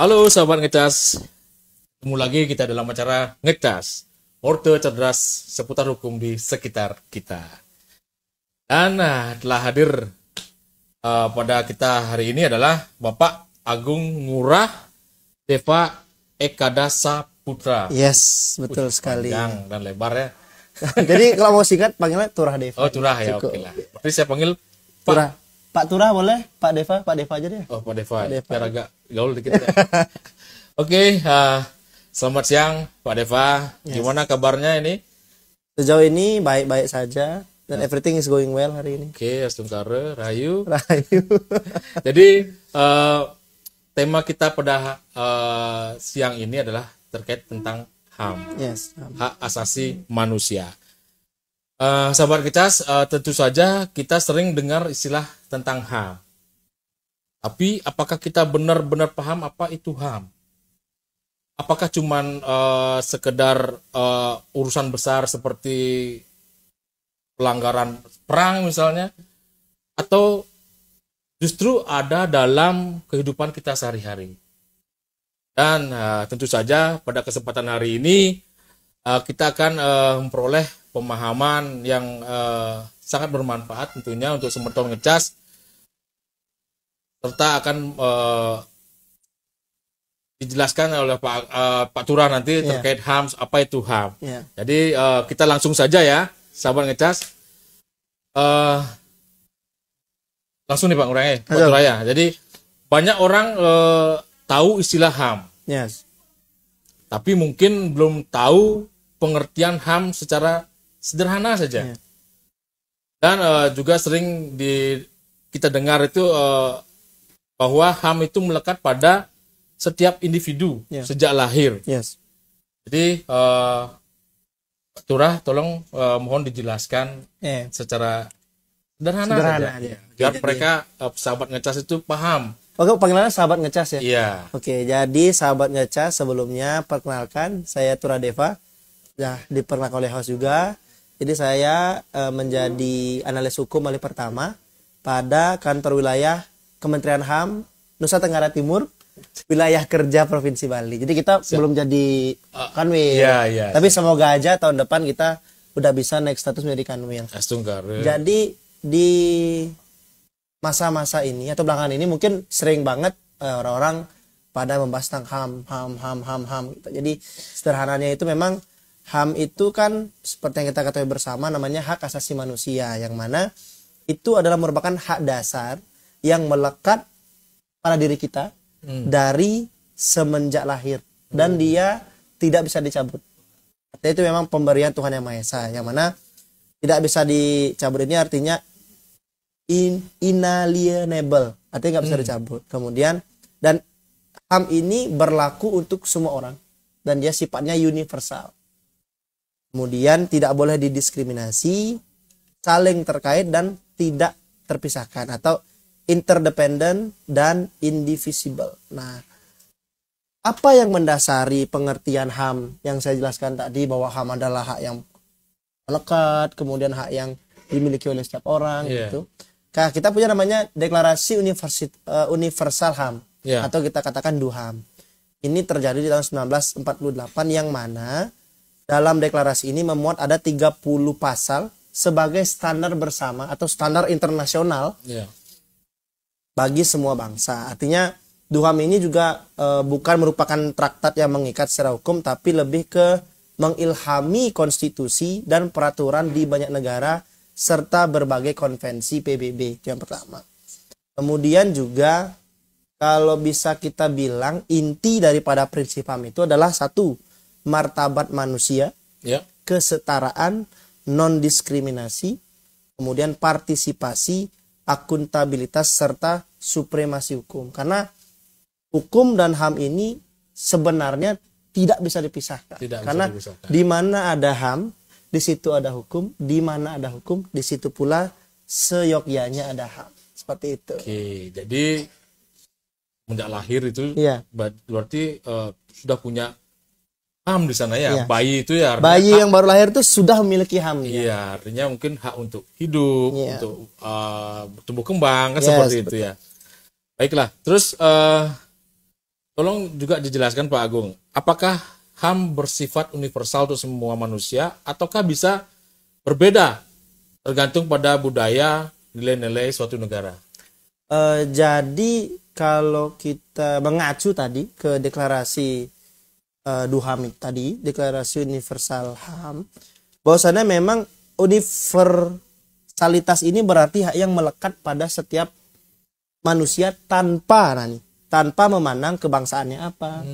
Halo sahabat ngecas, ketemu lagi kita dalam acara ngecas, orte cerdas seputar hukum di sekitar kita. Dan telah hadir pada kita hari ini adalah Bapak Agung Ngurah Deva Ekada Saputra. Yes, betul sekali. Panjang dan lebar ya. Jadi kalau mau singkat panggilnya Turah Deva. Oh Turah ya, oke lah. Berarti saya panggil Pak. Turah. Pak Turah boleh? Pak Deva aja deh. Oh Pak Deva, Pak Deva. biar agak gaul dikit ya. Oke, selamat siang Pak Deva. Yes. Gimana kabarnya ini? Sejauh ini baik-baik saja dan everything is going well hari ini. Oke, Astungkare, Rahayu. Rahayu. Jadi tema kita pada siang ini adalah terkait tentang HAM, Yes. hak asasi manusia. Sahabat Kecas, tentu saja kita sering dengar istilah tentang HAM. Tapi apakah kita benar-benar paham apa itu HAM? Apakah cuman sekedar urusan besar seperti pelanggaran perang misalnya, atau justru ada dalam kehidupan kita sehari-hari? Dan tentu saja pada kesempatan hari ini kita akan memperoleh pemahaman yang sangat bermanfaat tentunya untuk Semertau Ngecas, serta akan dijelaskan oleh Pak Turah nanti terkait HAM, apa itu HAM. Jadi kita langsung saja ya, sahabat Ngecas. Langsung nih Pak Ngurah, Pak Turah ya. Jadi banyak orang tahu istilah HAM. Yes. Tapi mungkin belum tahu pengertian HAM secara sederhana saja. Dan juga sering kita dengar itu bahwa HAM itu melekat pada setiap individu sejak lahir. Yes. Jadi Pak Turah tolong mohon dijelaskan secara sederhana saja. Biar mereka sahabat Ngecas itu paham. Oke, panggilannya sahabat Ngecas ya? Iya. Oke, jadi sahabat Ngecas sebelumnya perkenalkan, saya Turah Deva. Ya, diperkenalkan oleh host juga. Jadi saya menjadi analis hukum kali pertama pada kantor wilayah Kementerian HAM Nusa Tenggara Timur, wilayah kerja Provinsi Bali. Jadi kita belum jadi kanwil. Tapi semoga aja tahun depan kita udah bisa naik status menjadi kanwil. Jadi di masa-masa ini atau belakangan ini mungkin sering banget orang-orang pada membahas tentang HAM. Gitu. Jadi sederhananya itu memang HAM itu kan seperti yang kita ketahui bersama namanya hak asasi manusia, yang mana itu adalah merupakan hak dasar yang melekat pada diri kita dari semenjak lahir dan dia tidak bisa dicabut. Artinya itu memang pemberian Tuhan Yang Maha Esa, yang mana tidak bisa dicabut ini artinya inalienable, artinya nggak bisa dicabut. Kemudian dan HAM ini berlaku untuk semua orang dan dia sifatnya universal. Kemudian tidak boleh didiskriminasi, saling terkait dan tidak terpisahkan atau interdependent dan indivisible. Nah, apa yang mendasari pengertian HAM yang saya jelaskan tadi, bahwa HAM adalah hak yang melekat, kemudian hak yang dimiliki oleh setiap orang gitu. Nah, kita punya namanya Deklarasi Universal HAM atau kita katakan DUHAM. Ini terjadi di tahun 1948 yang mana dalam deklarasi ini memuat ada 30 pasal sebagai standar bersama atau standar internasional bagi semua bangsa. Artinya DUHAM ini juga bukan merupakan traktat yang mengikat secara hukum, tapi lebih ke mengilhami konstitusi dan peraturan di banyak negara serta berbagai konvensi PBB. Itu yang pertama. Kemudian juga kalau bisa kita bilang inti daripada prinsip HAM itu adalah satu, martabat manusia, kesetaraan, non-diskriminasi, kemudian partisipasi, akuntabilitas, serta supremasi hukum. Karena hukum dan HAM ini sebenarnya tidak bisa dipisahkan. Karena di mana ada HAM, di situ ada hukum, di mana ada hukum, di situ pula seyogyanya ada HAM. Seperti itu. Oke, jadi sejak lahir itu berarti sudah punya HAM di sana ya. Bayi itu ya. Bayi yang baru lahir itu sudah memiliki HAM. Iya, artinya mungkin hak untuk hidup, untuk bertumbuh kembang kan seperti itu ya. Baiklah, terus tolong juga dijelaskan Pak Agung, apakah HAM bersifat universal untuk semua manusia ataukah bisa berbeda tergantung pada budaya, nilai-nilai suatu negara? Jadi kalau kita mengacu tadi ke deklarasi DUHAM tadi, deklarasi universal HAM, bahwasannya memang universalitas ini berarti hak yang melekat pada setiap manusia tanpa memandang kebangsaannya apa,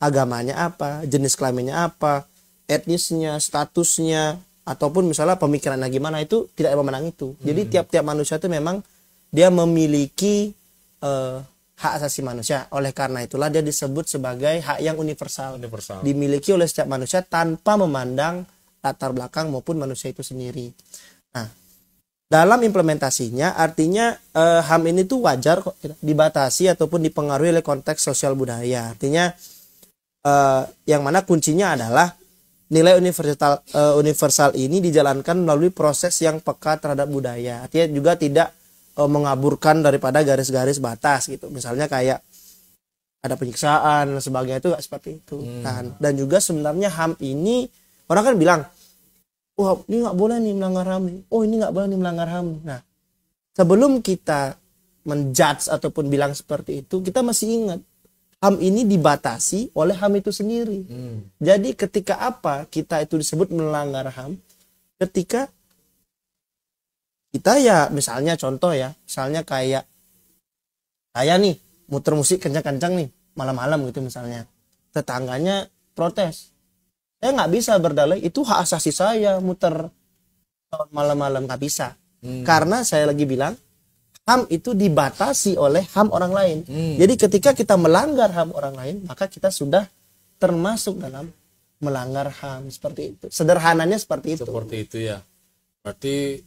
agamanya apa, jenis kelaminnya apa, etnisnya, statusnya, ataupun misalnya pemikirannya gimana, itu tidak memandang itu. Jadi tiap-tiap manusia itu memang dia memiliki hak asasi manusia. Oleh karena itulah dia disebut sebagai hak yang universal. Dimiliki oleh setiap manusia tanpa memandang latar belakang maupun manusia itu sendiri. Nah, dalam implementasinya artinya HAM ini tuh wajar kok dibatasi ataupun dipengaruhi oleh konteks sosial budaya. Artinya yang mana kuncinya adalah nilai universal ini dijalankan melalui proses yang peka terhadap budaya. Artinya juga tidak mengaburkan daripada garis-garis batas gitu. Misalnya kayak ada penyiksaan dan sebagainya, itu gak seperti itu. Dan juga sebenarnya HAM ini orang kan bilang, wah ini nggak boleh nih melanggar HAM nih. Oh ini nggak boleh nih melanggar HAM. Nah, sebelum kita menjudge ataupun bilang seperti itu, kita masih ingat HAM ini dibatasi oleh HAM itu sendiri. Jadi ketika apa kita itu disebut melanggar HAM? Ketika kita ya misalnya contoh ya, misalnya kayak saya nih muter musik kencang-kencang nih malam-malam gitu misalnya, tetangganya protes. Saya nggak bisa berdalih, itu hak asasi saya muter malam-malam, nggak bisa. Karena saya lagi bilang HAM itu dibatasi oleh HAM orang lain. Jadi ketika kita melanggar HAM orang lain, maka kita sudah termasuk dalam melanggar HAM, seperti itu. Sederhananya seperti itu. Seperti itu ya. Berarti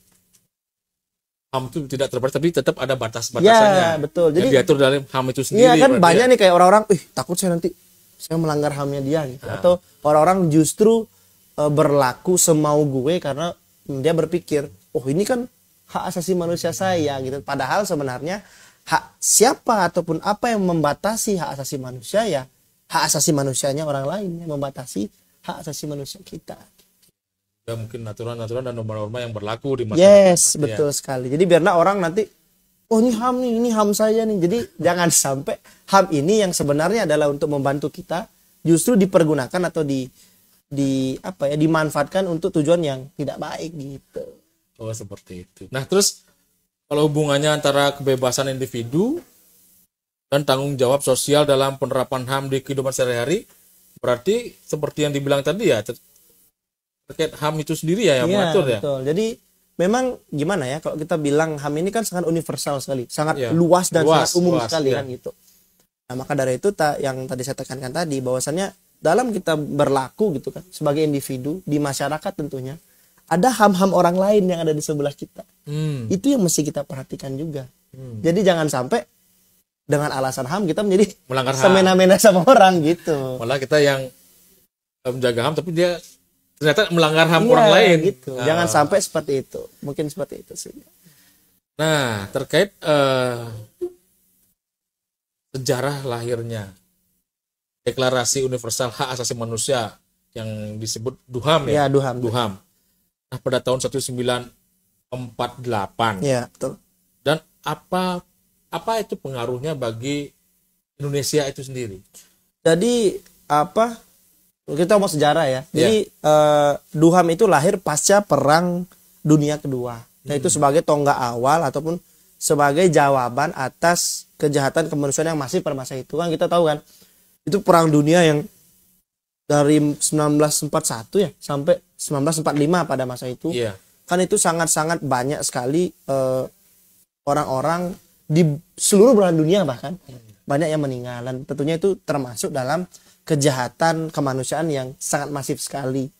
HAM itu tidak terbatas, tapi tetap ada batas-batasannya. Ya, betul. Jadi diatur dalam HAM itu sendiri. Iya kan banyak nih kayak orang-orang, takut saya nanti saya melanggar HAM-nya dia gitu. Atau orang-orang justru berlaku semau gue karena dia berpikir, oh ini kan hak asasi manusia saya gitu. Padahal sebenarnya hak siapa ataupun apa yang membatasi hak asasi manusia, ya hak asasi manusianya orang lain yang membatasi hak asasi manusia kita. Ya, mungkin aturan-aturan dan norma-norma yang berlaku di masyarakat. Yes, betul sekali. Jadi biarlah orang nanti, oh ini HAM nih, ini HAM saya nih. Jadi jangan sampai HAM ini yang sebenarnya adalah untuk membantu kita justru dipergunakan atau dimanfaatkan untuk tujuan yang tidak baik gitu. Oh, seperti itu. Nah, terus kalau hubungannya antara kebebasan individu dan tanggung jawab sosial dalam penerapan HAM di kehidupan sehari-hari, berarti seperti yang dibilang tadi ya, terkait HAM itu sendiri ya yang mengatur ya. Betul. Jadi memang gimana ya, kalau kita bilang HAM ini kan sangat universal sekali, sangat luas dan sangat umum sekali kan gitu. Nah, maka dari itu yang tadi saya tekankan tadi, bahwasannya dalam kita berlaku gitu kan sebagai individu di masyarakat, tentunya ada HAM-HAM orang lain yang ada di sebelah kita. Itu yang mesti kita perhatikan juga. Jadi jangan sampai dengan alasan HAM kita menjadi melanggar HAM, semena-mena sama orang gitu. Malah kita yang menjaga HAM tapi dia ternyata melanggar HAM orang lain gitu. Jangan sampai seperti itu. Mungkin seperti itu sih. Nah, terkait sejarah lahirnya Deklarasi Universal Hak Asasi Manusia yang disebut DUHAM ya. DUHAM. Nah, pada tahun 1948. Ya, betul. Dan apa itu pengaruhnya bagi Indonesia itu sendiri? Jadi kita mau sejarah ya. Jadi DUHAM itu lahir pasca Perang Dunia Kedua. Nah, itu sebagai tonggak awal ataupun sebagai jawaban atas kejahatan kemanusiaan yang masih pada masa itu. Kan kita tahu kan, itu perang dunia yang dari 1941 ya sampai 1945 pada masa itu. Kan itu sangat-sangat banyak sekali orang-orang di seluruh belahan dunia, bahkan banyak yang meninggal, dan tentunya itu termasuk dalam kejahatan kemanusiaan yang sangat masif sekali.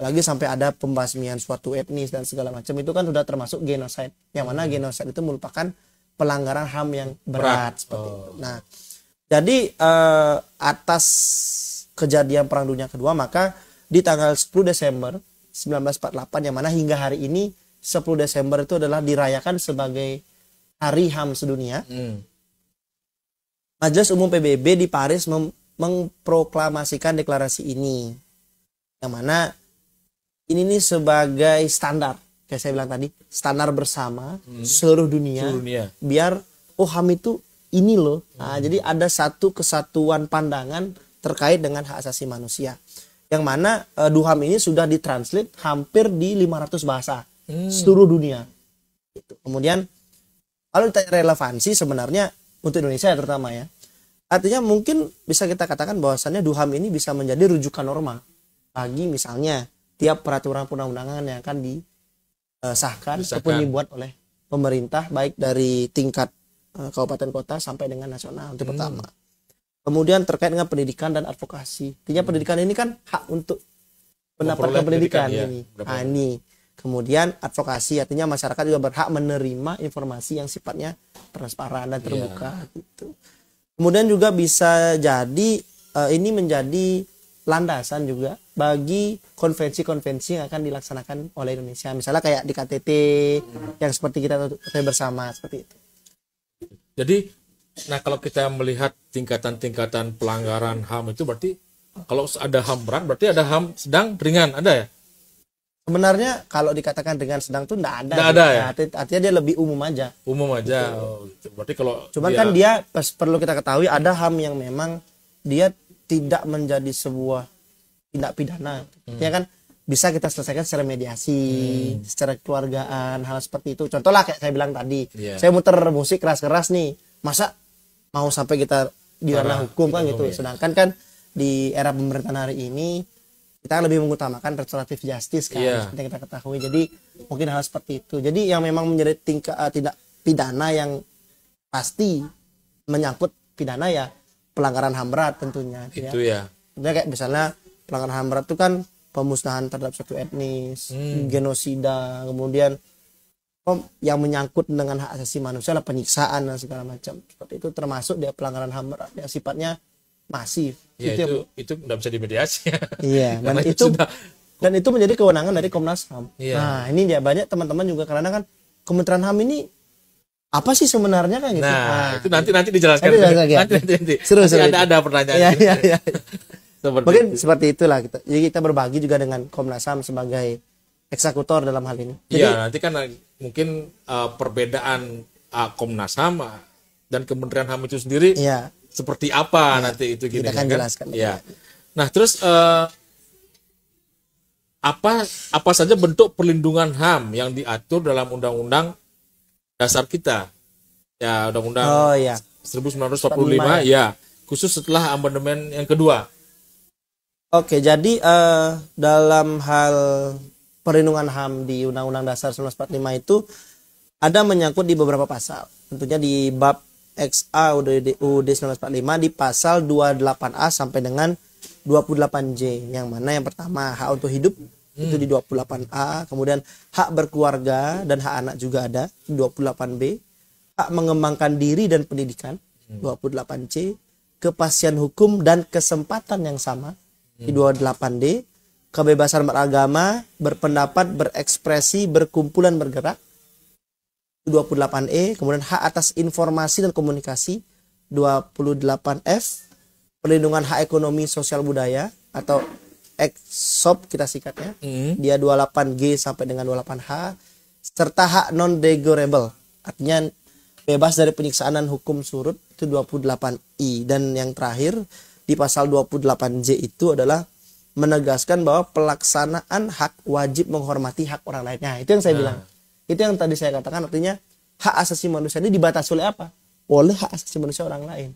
Lagi sampai ada pembasmian suatu etnis dan segala macam, itu kan sudah termasuk genocide, yang mana genocide itu merupakan pelanggaran HAM yang berat. Seperti itu. Nah, jadi atas kejadian Perang Dunia Kedua, maka di tanggal 10 Desember 1948, yang mana hingga hari ini 10 Desember itu adalah dirayakan sebagai Hari HAM Sedunia. Majelis Umum PBB di Paris memproklamasikan deklarasi ini, yang mana ini nih sebagai standar, kayak saya bilang tadi, standar bersama seluruh dunia, biar HAM itu ini loh. Nah, jadi ada satu kesatuan pandangan terkait dengan hak asasi manusia, yang mana DUHAM ini sudah ditranslate hampir di 500 bahasa seluruh dunia. Kemudian kalau ditanya relevansi sebenarnya untuk Indonesia ya terutama ya, artinya mungkin bisa kita katakan bahwasannya DUHAM ini bisa menjadi rujukan norma bagi misalnya tiap peraturan perundang-undangan yang akan disahkan ataupun dibuat oleh pemerintah, baik dari tingkat kabupaten kota sampai dengan nasional itu pertama. Kemudian terkait dengan pendidikan dan advokasi, artinya pendidikan ini kan hak untuk mendapatkan pendidikan ini. Nah, ini kemudian advokasi, artinya masyarakat juga berhak menerima informasi yang sifatnya transparan dan terbuka gitu. Kemudian juga bisa jadi ini menjadi landasan juga bagi konvensi-konvensi yang akan dilaksanakan oleh Indonesia, misalnya kayak di KTT yang seperti kita ketahui bersama seperti itu. Jadi, nah kalau kita melihat tingkatan-tingkatan pelanggaran HAM itu berarti kalau ada HAM berat berarti ada HAM sedang, ringan, ada ya? Sebenarnya kalau dikatakan dengan sedang tuh enggak ada. Enggak ada ya? Artinya dia lebih umum aja. Umum aja. Oh, berarti kalau cuman kan dia perlu kita ketahui ada HAM yang memang dia tidak menjadi sebuah tindak pidana. Ya kan bisa kita selesaikan secara mediasi, secara keluargaan, hal seperti itu. Contoh lah kayak saya bilang tadi. Saya muter musik keras-keras nih. Masa mau sampai kita di ranah hukum kan gitu. Sedangkan kan di era pemerintahan hari ini kita lebih mengutamakan restoratif justice kan, seperti yang kita ketahui. Jadi mungkin hal seperti itu. Jadi yang memang menjadi tindak pidana yang pasti menyangkut pidana ya pelanggaran HAM berat tentunya. Itu ya. Kayak misalnya pelanggaran HAM berat itu kan pemusnahan terhadap suatu etnis, genosida, kemudian yang menyangkut dengan hak asasi manusia lah penyiksaan dan segala macam. Seperti itu termasuk dia pelanggaran HAM berat yang sifatnya masif. Ya, itu nggak bisa dimediasi. Iya, dan itu menjadi kewenangan dari Komnas HAM. Iya. Nah, ini dia banyak teman-teman juga karena kan Kementerian HAM ini apa sih sebenarnya kan gitu. Nah, itu nanti dijelaskan. Nanti. Seru. Ada pertanyaan. Iya. Mungkin seperti itulah kita. Jadi kita berbagi juga dengan Komnas HAM sebagai eksekutor dalam hal ini. Iya, nanti kan mungkin perbedaan Komnas HAM dan Kementerian HAM itu sendiri. Iya. Seperti apa nanti itu gini kita akan jelaskan. Ya. Nah, terus apa saja bentuk perlindungan HAM yang diatur dalam Undang-Undang Dasar kita? Ya, Undang-Undang 1945 ya, khusus setelah amandemen yang kedua. Oke, jadi dalam hal perlindungan HAM di Undang-Undang Dasar 1945 itu ada menyangkut di beberapa pasal. Tentunya di bab XA UUD 1945 di pasal 28A sampai dengan 28J, yang mana yang pertama hak untuk hidup itu di 28A, kemudian hak berkeluarga dan hak anak juga ada di 28B, hak mengembangkan diri dan pendidikan 28C, kepastian hukum dan kesempatan yang sama di 28D, kebebasan beragama, berpendapat, berekspresi, berkumpul dan bergerak 28E, kemudian hak atas informasi dan komunikasi 28F, perlindungan hak ekonomi sosial budaya atau EXOP kita singkatnya, dia 28G sampai dengan 28H, serta hak non degorable, artinya bebas dari penyiksaan dan hukum surut itu 28I, dan yang terakhir di pasal 28J itu adalah menegaskan bahwa pelaksanaan hak wajib menghormati hak orang lainnya. Itu yang saya bilang. Itu yang tadi saya katakan, artinya hak asasi manusia ini dibatasi oleh apa? Oleh hak asasi manusia orang lain.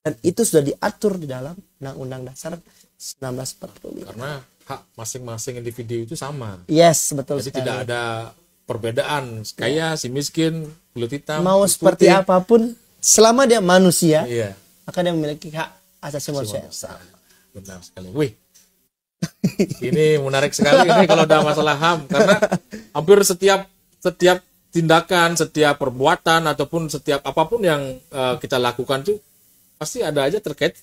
Dan itu sudah diatur di dalam Undang-Undang Dasar 1945. Karena hak masing-masing individu itu sama. Yes, betul. Jadi sekali. Tidak ada perbedaan kaya, si miskin, kulit hitam, mau seperti apapun, selama dia manusia, maka dia memiliki hak asasi manusia. Benar sekali. Wih, ini menarik sekali ini kalau ada masalah HAM, karena hampir setiap tindakan, setiap perbuatan ataupun setiap apapun yang kita lakukan tuh pasti ada aja terkait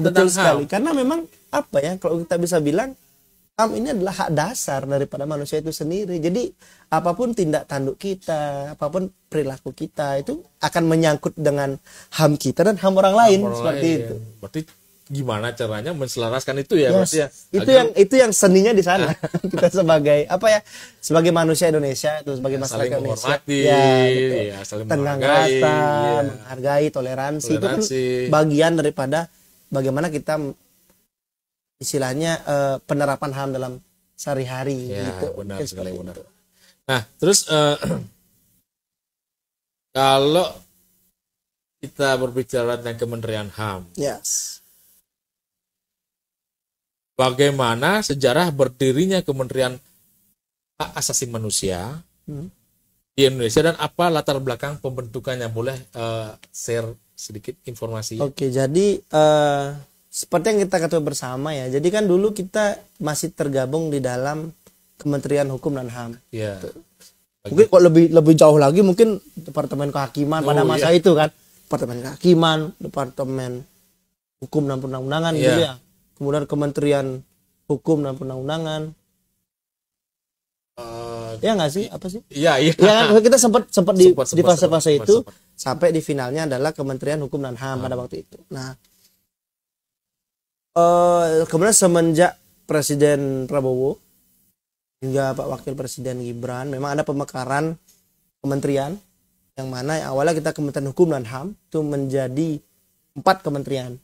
betul sekali. Karena memang apa ya, kalau kita bisa bilang HAM ini adalah hak dasar daripada manusia itu sendiri. Jadi apapun tindak tanduk kita, apapun perilaku kita itu akan menyangkut dengan HAM kita dan HAM orang lain seperti itu. Berarti gimana caranya menselaraskan itu ya, berarti ya. Itu yang seninya di sana. Kita sebagai sebagai manusia Indonesia itu sebagai masyarakat Indonesia saling tenang rasa, menghargai, toleransi itu kan bagian daripada bagaimana kita istilahnya penerapan HAM dalam sehari-hari gitu. Benar sekali, benar. Nah, terus kalau kita berbicara tentang Kementerian HAM, bagaimana sejarah berdirinya Kementerian Hak Asasi Manusia di Indonesia dan apa latar belakang pembentukannya? Boleh share sedikit informasi? Oke, jadi seperti yang kita ketahui bersama ya. Jadi kan dulu kita masih tergabung di dalam Kementerian Hukum dan HAM. Iya. Mungkin kok lebih jauh lagi mungkin Departemen Kehakiman pada masa itu kan. Departemen Kehakiman, Departemen Hukum dan Perundang-undangan gitu ya. Kemudian Kementerian Hukum dan Perundang-undangan. Ya nggak sih? Apa sih? Iya. Ya kan kita sempat di fase-fase itu sampai di finalnya adalah Kementerian Hukum dan HAM pada waktu itu. Nah, kemudian semenjak Presiden Prabowo hingga Pak Wakil Presiden Gibran memang ada pemekaran kementerian yang mana awalnya kita Kementerian Hukum dan HAM itu menjadi 4 kementerian.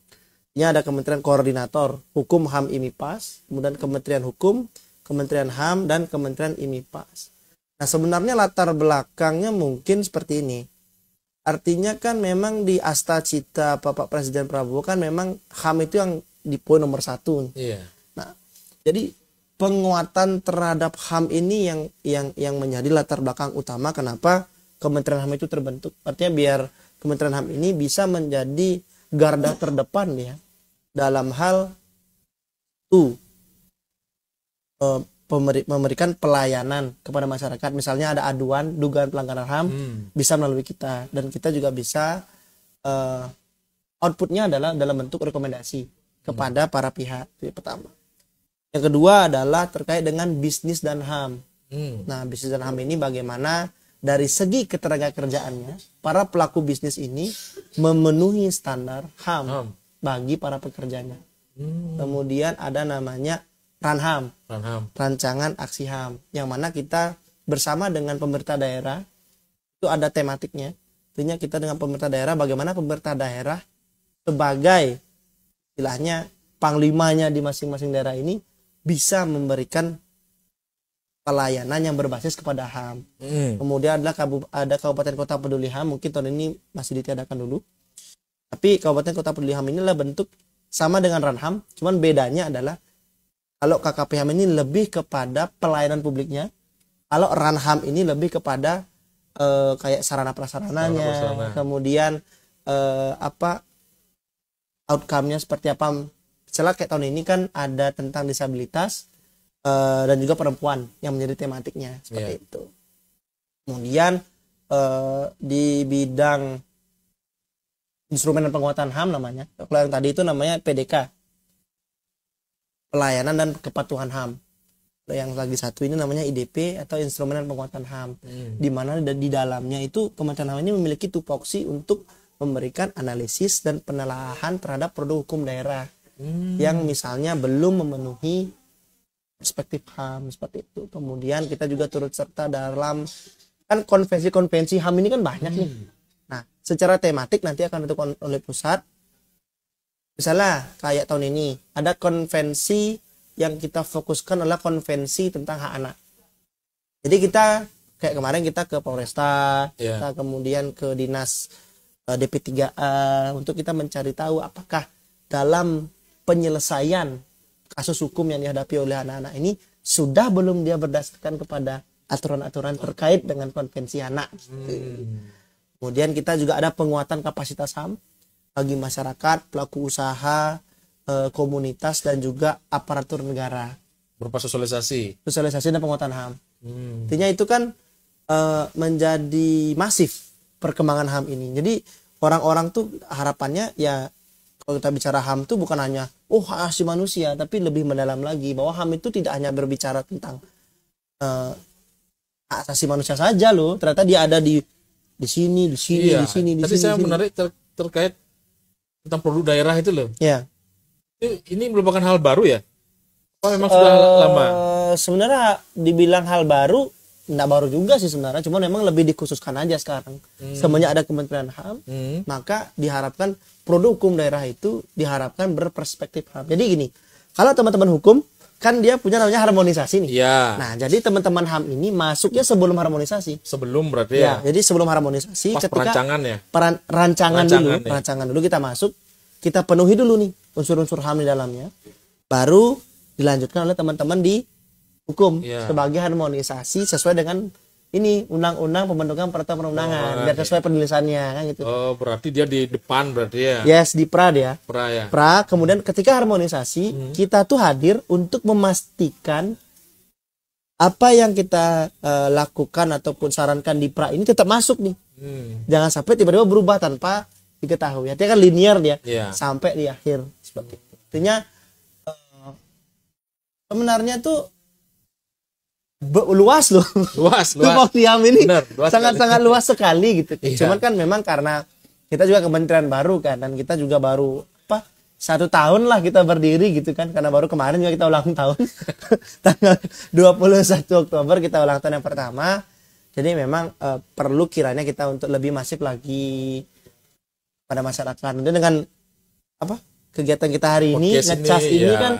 Ini ada Kementerian Koordinator Hukum HAM IMIPAS, kemudian Kementerian Hukum, Kementerian HAM dan Kementerian IMIPAS. Nah, sebenarnya latar belakangnya mungkin seperti ini. Artinya kan memang di Asta Cita Bapak Presiden Prabowo kan memang HAM itu yang di poin nomor 1. Iya. Nah, jadi penguatan terhadap HAM ini yang menjadi latar belakang utama kenapa Kementerian HAM itu terbentuk. Artinya biar Kementerian HAM ini bisa menjadi garda terdepan ya dalam hal memberikan pelayanan kepada masyarakat. Misalnya ada aduan dugaan pelanggaran HAM bisa melalui kita dan kita juga bisa outputnya adalah dalam bentuk rekomendasi kepada para pihak. Itu yang pertama. Yang kedua adalah terkait dengan bisnis dan HAM. Nah, bisnis dan HAM ini bagaimana dari segi ketenagakerjaannya para pelaku bisnis ini memenuhi standar HAM bagi para pekerjanya. Kemudian ada namanya Ranham, rancangan aksi HAM, yang mana kita bersama dengan pemerintah daerah itu ada tematiknya. Artinya kita dengan pemerintah daerah bagaimana pemerintah daerah sebagai istilahnya panglimanya di masing-masing daerah ini bisa memberikan pelayanan yang berbasis kepada HAM. Kemudian ada Kabupaten Kota Peduli HAM, mungkin tahun ini masih ditiadakan dulu. Tapi Kabupaten Kota Peduli HAM ini adalah bentuk sama dengan Ranham, cuman bedanya adalah kalau KKP HAM ini lebih kepada pelayanan publiknya, kalau Ranham ini lebih kepada kayak sarana prasarananya, kemudian outcome-nya seperti apa. Misalnya kayak tahun ini kan ada tentang disabilitas dan juga perempuan yang menjadi tematiknya seperti itu. Kemudian di bidang instrumen dan penguatan HAM namanya, kalau yang tadi itu namanya PDK, pelayanan dan kepatuhan HAM. Yang lagi satu ini namanya IDP atau instrumen dan penguatan HAM, di mana di dalamnya itu Kementerian HAM ini memiliki tupoksi untuk memberikan analisis dan penelaahan terhadap produk hukum daerah yang misalnya belum memenuhi perspektif HAM seperti itu. Kemudian kita juga turut serta dalam kan konvensi-konvensi HAM ini kan banyak nih. Nah, secara tematik nanti akan ditentukan oleh pusat. Misalnya kayak tahun ini ada konvensi yang kita fokuskan adalah konvensi tentang hak anak. Jadi kita kayak kemarin kita ke Polresta, kita kemudian ke Dinas DP3A untuk kita mencari tahu apakah dalam penyelesaian kasus hukum yang dihadapi oleh anak-anak ini sudah belum dia berdasarkan kepada aturan-aturan terkait dengan konvensi anak. Kemudian kita juga ada penguatan kapasitas HAM bagi masyarakat, pelaku usaha, komunitas dan juga aparatur negara. Berupa sosialisasi dan penguatan HAM. Artinya itu kan menjadi masif perkembangan HAM ini. Jadi orang-orang tuh harapannya ya Kalau kita bicara HAM itu bukan hanya hak asasi manusia, tapi lebih mendalam lagi bahwa HAM itu tidak hanya berbicara tentang hak asasi manusia saja loh. Ternyata dia ada di sini, di sini, Iya. di sini, di Tadi sini. saya di sini. menarik terkait tentang produk daerah itu loh. Ya. Ini merupakan hal baru ya? Apa memang sudah lama? Sebenarnya dibilang hal baru, enggak baru juga sih sebenarnya, cuma memang lebih dikhususkan aja sekarang. Semenjak ada Kementerian HAM, maka diharapkan produk hukum daerah itu diharapkan berperspektif HAM. Jadi gini, kalau teman-teman hukum kan dia punya namanya harmonisasi nih. Iya. Nah, jadi teman-teman HAM ini masuknya sebelum harmonisasi. Sebelum berarti ya. Jadi sebelum harmonisasi Pas ketika perancangan ya. rancangan dulu kita masuk, kita penuhi dulu nih unsur-unsur HAM di dalamnya. Baru dilanjutkan oleh teman-teman di hukum sebagai harmonisasi sesuai dengan ini undang-undang pembentukan peraturan perundang-undangan biar sesuai penulisannya kan gitu. Oh, berarti dia di depan berarti ya. Yes, di pra dia. Pra ya. Pra, kemudian ketika harmonisasi kita tuh hadir untuk memastikan apa yang kita lakukan ataupun sarankan di pra ini tetap masuk nih. Jangan sampai tiba-tiba berubah tanpa diketahui. Artinya kan linear dia sampai di akhir seperti itu. Artinya sebenarnya tuh luas loh. Luas. Tupoksi HAM ini Sangat luas sekali gitu. Iya. Cuman kan memang karena kita juga kementerian baru kan, dan kita juga baru 1 tahun lah kita berdiri gitu kan, karena baru kemarin juga kita ulang tahun tanggal 21 Oktober kita ulang tahun yang pertama. Jadi memang perlu kiranya kita untuk lebih masif lagi pada masyarakat. Dan dengan kegiatan kita hari ini ngecas ini kan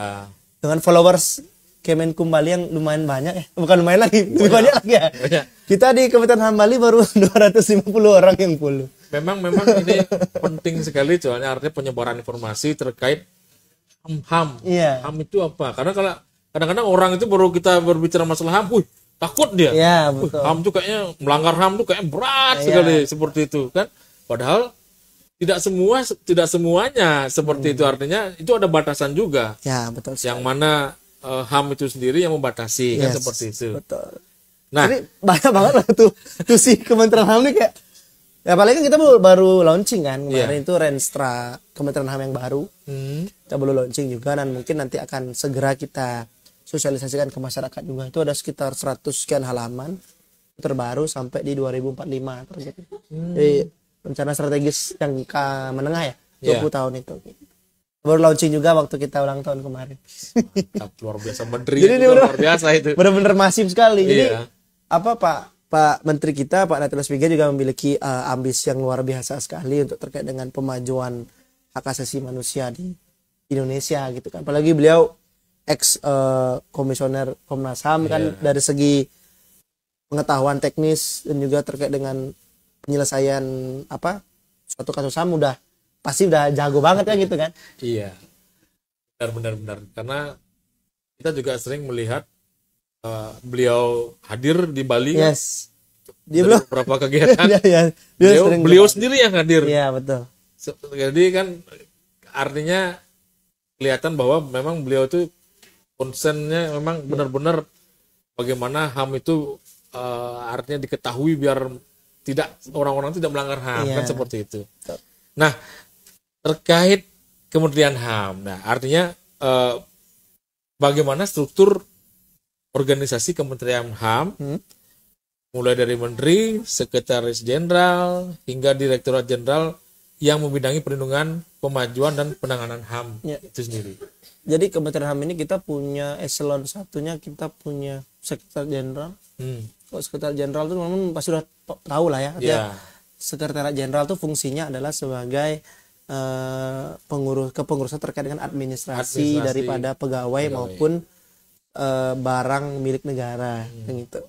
dengan followers Kemenkum Bali yang lumayan banyak ya. Bukan lumayan lagi, lebih banyak lagi ya. Kita di Kementerian HAM Bali baru 250 orang yang follow. Memang ini penting sekali, soalnya artinya penyebaran informasi terkait HAM. Iya. HAM itu apa? Karena kalau kadang-kadang orang itu baru kita berbicara masalah HAM, takut dia. Iya, betul. HAM itu kayaknya melanggar HAM itu kayaknya berat sekali seperti itu kan. Padahal tidak semuanya seperti itu, artinya itu ada batasan juga. Ya, betul. Yang mana HAM itu sendiri yang membatasi kan seperti itu. Betul. Nah, jadi banyak banget lah tuh si Kementerian HAM ini kayak ya apalagi kan kita baru launching kan kemarin itu Renstra Kementerian HAM yang baru. Kita baru launching juga, dan mungkin nanti akan segera kita sosialisasikan ke masyarakat juga. Itu ada sekitar 100 sekian halaman terbaru sampai di 2045 terjadi. Jadi rencana strategis jangka menengah ya 20 tahun itu. Baru launching juga waktu kita ulang tahun kemarin. Luar biasa, menteri. Jadi ini luar biasa itu. Benar-benar masif sekali. Jadi Iya. Pak Menteri kita Pak Nathalys Pigai juga memiliki ambisi yang luar biasa sekali untuk terkait dengan pemajuan hak asasi manusia di Indonesia gitu kan. Apalagi beliau ex komisioner Komnas HAM kan, dari segi pengetahuan teknis dan juga terkait dengan penyelesaian suatu kasus HAM pasti udah jago banget kan gitu kan. Iya, benar. Karena kita juga sering melihat beliau hadir di Bali. Yes. Dia belum beberapa kegiatan. beliau sendiri yang hadir. Iya, betul. Jadi kan artinya kelihatan bahwa memang beliau itu konsennya memang benar-benar bagaimana HAM itu artinya diketahui biar orang-orang tidak melanggar HAM kan seperti itu. Nah, terkait Kementerian HAM, nah artinya bagaimana struktur organisasi Kementerian HAM, mulai dari Menteri, Sekretaris Jenderal hingga Direktorat Jenderal yang membidangi perlindungan, pemajuan dan penanganan HAM itu sendiri. Jadi Kementerian HAM ini kita punya eselon satunya, kita punya Sekretaris Jenderal. Kalau Sekretaris Jenderal itu memang pasti sudah tahu lah ya. Sekretariat Jenderal itu fungsinya adalah sebagai kepengurusan terkait dengan administrasi daripada pegawai maupun barang milik negara gitu.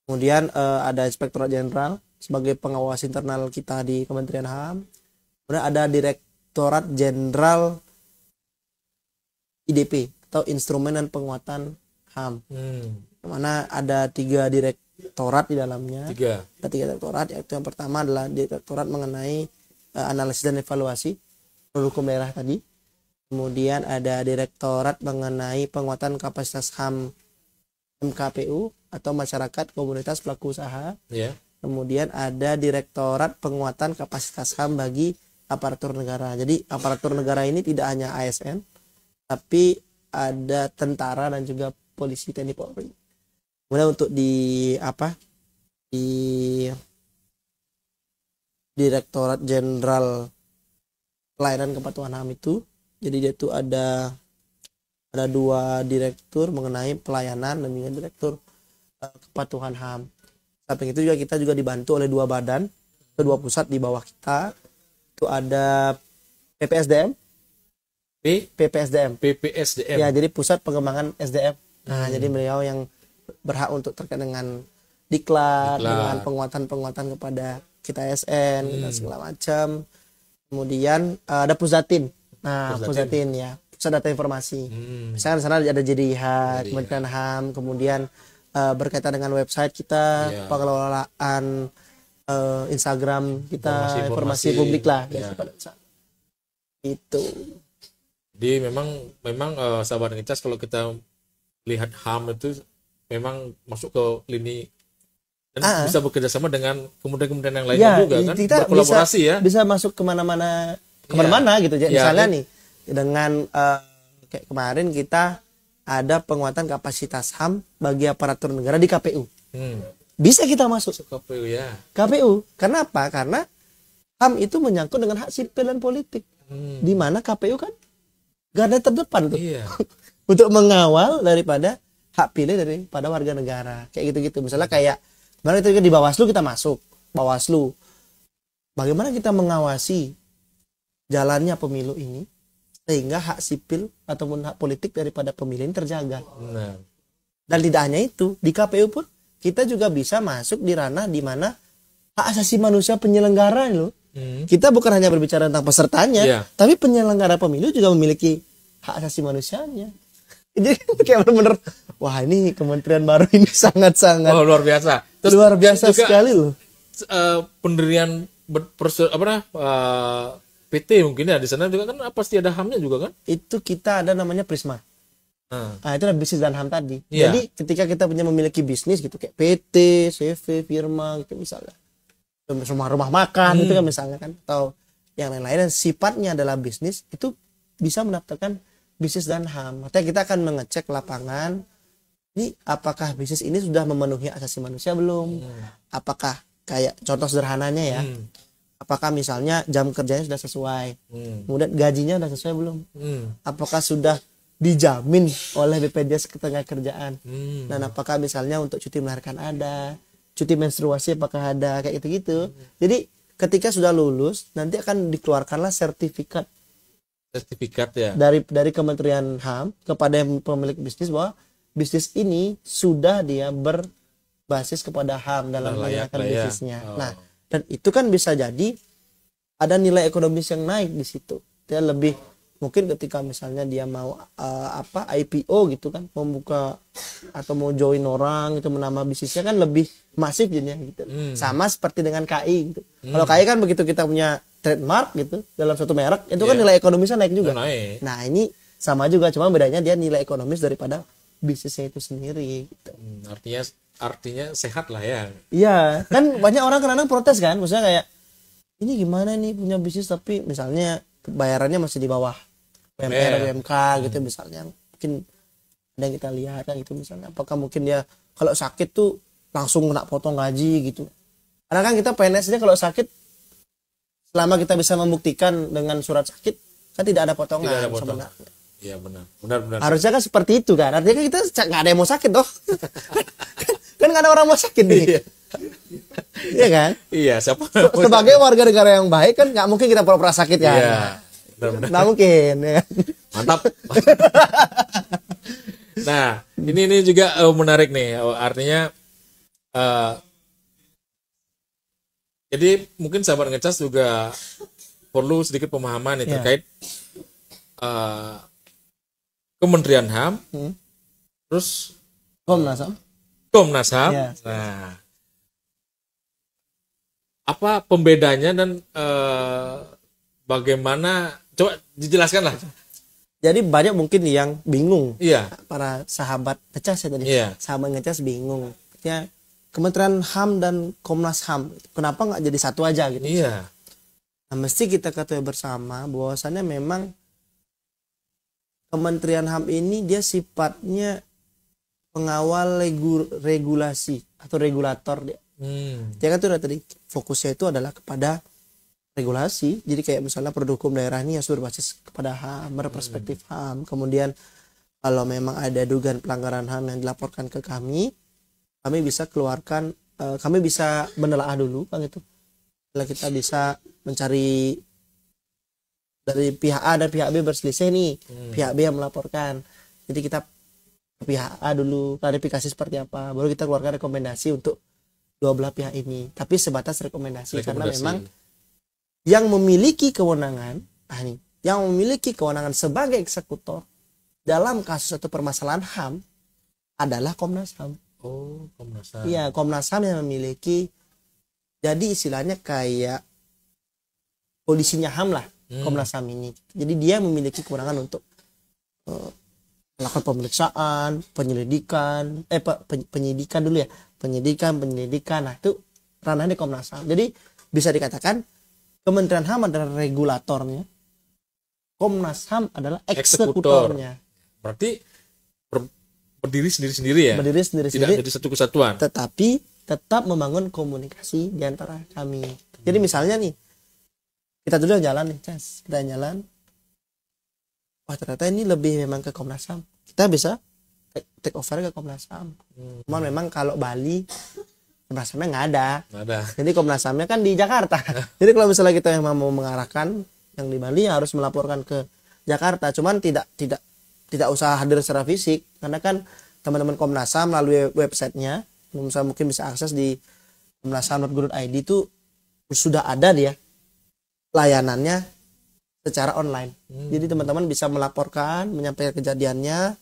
Kemudian ada Inspektorat Jenderal sebagai pengawas internal kita di Kementerian HAM. Kemudian ada Direktorat Jenderal IDP atau Instrumen dan Penguatan HAM. Mana ada 3 direktorat di dalamnya. Ada 3 direktorat, yaitu yang pertama adalah Direktorat mengenai analisis dan evaluasi produk hukum daerah tadi. Kemudian ada Direktorat mengenai penguatan kapasitas HAM MKPU atau masyarakat komunitas pelaku usaha. Kemudian ada Direktorat penguatan kapasitas HAM bagi aparatur negara. Jadi aparatur negara ini tidak hanya ASN, tapi ada tentara dan juga polisi, TNI, Polri. Kemudian untuk di Direktorat Jenderal Pelayanan Kepatuhan HAM itu, jadi dia itu ada 2 direktur mengenai pelayanan dan juga direktur kepatuhan HAM. Samping itu juga kita juga dibantu oleh 2 badan, 2 pusat di bawah kita. Itu ada PPSDM. PPSDM. Ya, jadi Pusat Pengembangan SDM. Nah, jadi beliau yang berhak untuk terkait dengan diklat, dengan penguatan kepada kita ASN dan segala macam. Kemudian ada Pusdatin. Nah, Pusdatin ya, Pusat Data Informasi. Misalnya di sana ada JDIH, Kementerian HAM, kemudian berkaitan dengan website kita, pengelolaan Instagram kita, informasi publik lah itu. Jadi memang sahabat ngecas, kalau kita lihat HAM itu memang masuk ke lini dan bisa bekerja sama dengan kementerian-kementerian yang lainnya juga kan, kita berkolaborasi bisa masuk kemana-mana gitu. Misalnya nih dengan kayak kemarin kita ada penguatan kapasitas HAM bagi aparatur negara di KPU. Bisa kita masuk KPU ya. KPU. Karena apa? Karena HAM itu menyangkut dengan hak sipil dan politik. Di mana KPU kan garda terdepan tuh. Untuk mengawal daripada hak pilih daripada warga negara. Kayak gitu-gitu. Misalnya kayak kemarin itu di Bawaslu kita masuk. Bawaslu. Bagaimana kita mengawasi jalannya pemilu ini sehingga hak sipil ataupun hak politik daripada pemilih ini terjaga. Dan tidak hanya itu, di KPU pun kita juga bisa masuk di ranah di mana hak asasi manusia penyelenggara loh. Kita bukan hanya berbicara tentang pesertanya, tapi penyelenggara pemilu juga memiliki hak asasi manusianya. Jadi kayak benar-benar, wah ini kementerian baru ini sangat-sangat luar biasa. Terus luar biasa sekali loh. Pendirian PT mungkin ya di sana juga kan pasti ada HAM-nya juga kan? Itu kita ada namanya Prisma. Nah, itu adalah bisnis dan HAM tadi. Jadi ketika kita punya memiliki bisnis gitu kayak PT, CV, firma gitu misalnya. Rumah makan gitu kan misalnya kan, atau yang lain-lain, sifatnya adalah bisnis, itu bisa mendaftarkan bisnis dan HAM. Artinya kita akan mengecek lapangan, ini apakah bisnis ini sudah memenuhi asasi manusia belum? Apakah kayak contoh sederhananya ya, apakah misalnya jam kerjanya sudah sesuai, kemudian gajinya sudah sesuai belum? Apakah sudah dijamin oleh BPJS Ketenagakerjaan? Dan apakah misalnya untuk cuti melahirkan ada, cuti menstruasi apakah ada, kayak gitu-gitu. Jadi ketika sudah lulus nanti akan dikeluarkanlah sertifikat ya dari Kementerian HAM kepada pemilik bisnis bahwa bisnis ini sudah dia berbasis kepada HAM dalam menjalankan bisnisnya. Nah, dan itu kan bisa jadi ada nilai ekonomis yang naik di situ. Dia lebih mungkin ketika misalnya dia mau IPO gitu kan, membuka atau mau join orang itu menambah bisnisnya kan lebih masif jadinya gitu. Sama seperti dengan KI gitu. Kalau KI kan begitu kita punya trademark gitu dalam suatu merek, itu kan nilai ekonomisnya naik juga. Nah, ini sama juga, cuma bedanya dia nilai ekonomis daripada bisnisnya itu sendiri gitu. Artinya sehat lah ya. Iya, kan banyak orang kadang protes kan, maksudnya kayak ini gimana nih punya bisnis tapi misalnya bayarannya masih di bawah UMR, UMK gitu misalnya. Mungkin ada yang kita lihat kan gitu misalnya. Apakah mungkin dia kalau sakit tuh langsung kena potong gaji gitu. Karena kan kita PNS aja kalau sakit, selama kita bisa membuktikan dengan surat sakit, kan tidak ada potongan sebenarnya. Iya benar. Harusnya kan seperti itu kan. Artinya kan kita nggak ada yang mau sakit toh. Kan nggak ada orang mau sakit nih. Iya kan? Iya, siapa? Sebagai warga negara yang baik kan nggak mungkin kita pura-pura sakit kan. Iya. Nggak mungkin ya. Mantap. Nah, ini juga menarik nih. Artinya jadi mungkin sahabat ngecas juga perlu sedikit pemahaman nih terkait Kementerian HAM, terus Komnas HAM. Nah, apa pembedanya dan bagaimana? Coba dijelaskan lah. Jadi banyak mungkin yang bingung. Iya. Para sahabat ngecas ya tadi. Iya. Sahabat ngecas bingung. Ya, Kementerian HAM dan Komnas HAM, kenapa nggak jadi satu aja gitu? Iya. Nah, mesti kita ketahui bersama bahwasannya memang Kementerian HAM ini dia sifatnya pengawal regulasi atau regulator dia. Dia kan tuh tadi fokusnya itu adalah kepada regulasi. Jadi kayak misalnya produk hukum daerah ini yang sudah berbasis kepada HAM, berperspektif HAM. Kemudian kalau memang ada dugaan pelanggaran HAM yang dilaporkan ke kami bisa keluarkan, kami bisa menelaah dulu kan itu. Setelah kita bisa mencari dari pihak A dan pihak B berselisih nih, pihak B yang melaporkan. Jadi kita ke pihak A dulu klarifikasi seperti apa, baru kita keluarkan rekomendasi untuk dua belah pihak ini. Tapi sebatas rekomendasi. Karena memang yang memiliki kewenangan, yang memiliki kewenangan sebagai eksekutor dalam kasus atau permasalahan HAM adalah Komnas HAM. Oh, Komnas HAM. Iya, Komnas HAM yang memiliki. Jadi istilahnya kayak polisinya HAM lah, Komnas HAM ini. Jadi dia memiliki kewenangan untuk melakukan pemeriksaan, penyelidikan, penyidikan dulu ya, penyelidikan. Nah itu ranahnya di Komnas HAM. Jadi bisa dikatakan Kementerian HAM adalah regulatornya, Komnas HAM adalah eksekutornya. Berarti berdiri sendiri-sendiri ya? Berdiri sendiri-sendiri. Tidak jadi satu kesatuan. Tetapi tetap membangun komunikasi di antara kami. Jadi misalnya nih, kita dulu jalan nih, kita jalan. Wah ternyata ini lebih memang ke Komnas HAM. Kita bisa take over ke Komnas HAM. Cuman memang kalau Bali Komnas HAM-nya nggak ada. Jadi Komnas HAM-nya kan di Jakarta. Jadi kalau misalnya kita yang mau mengarahkan yang di Bali harus melaporkan ke Jakarta. Cuman tidak usah hadir secara fisik, karena kan teman-teman Komnas HAM melalui websitenya, mungkin bisa akses di komnasham.go.id itu sudah ada dia layanannya secara online. Jadi teman-teman bisa melaporkan, menyampaikan kejadiannya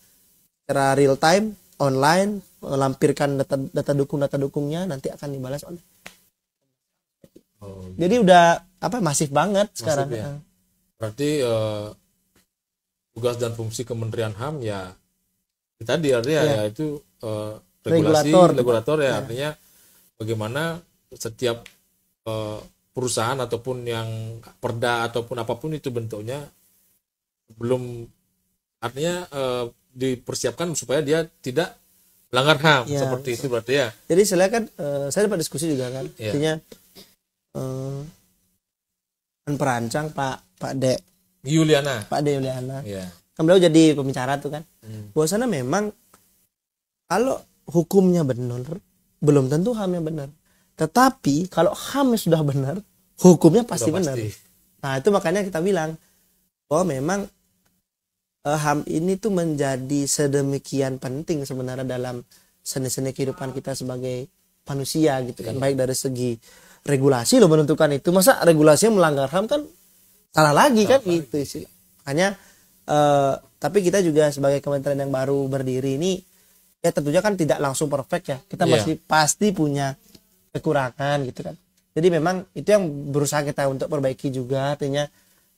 secara real time online, melampirkan data dukungnya, nanti akan dibalas online. Jadi udah masif banget sekarang. Ya. Berarti tugas dan fungsi Kementerian HAM ya tadi artinya ya itu regulator ya, artinya bagaimana setiap perusahaan ataupun yang perda ataupun apapun itu bentuknya belum artinya dipersiapkan supaya dia tidak melanggar HAM seperti itu berarti ya. Jadi silakan saya dapat diskusi juga kan, artinya perancang Pak De Yuliana. Kan beliau jadi pembicara tuh kan. Bahwasanya memang kalau hukumnya benar, belum tentu HAM-nya benar. Tetapi kalau HAM-nya sudah benar, hukumnya pasti benar. Nah itu makanya kita bilang bahwa memang HAM ini tuh menjadi sedemikian penting sebenarnya dalam seni-seni kehidupan kita sebagai manusia gitu kan. Baik dari segi regulasi loh menentukan itu. Masa regulasinya melanggar HAM kan salah lagi kan gitu sih. Makanya tapi kita juga sebagai kementerian yang baru berdiri ini ya tentunya kan tidak langsung perfect ya. Kita masih pasti punya kekurangan gitu kan. Jadi memang itu yang berusaha kita untuk perbaiki juga. Artinya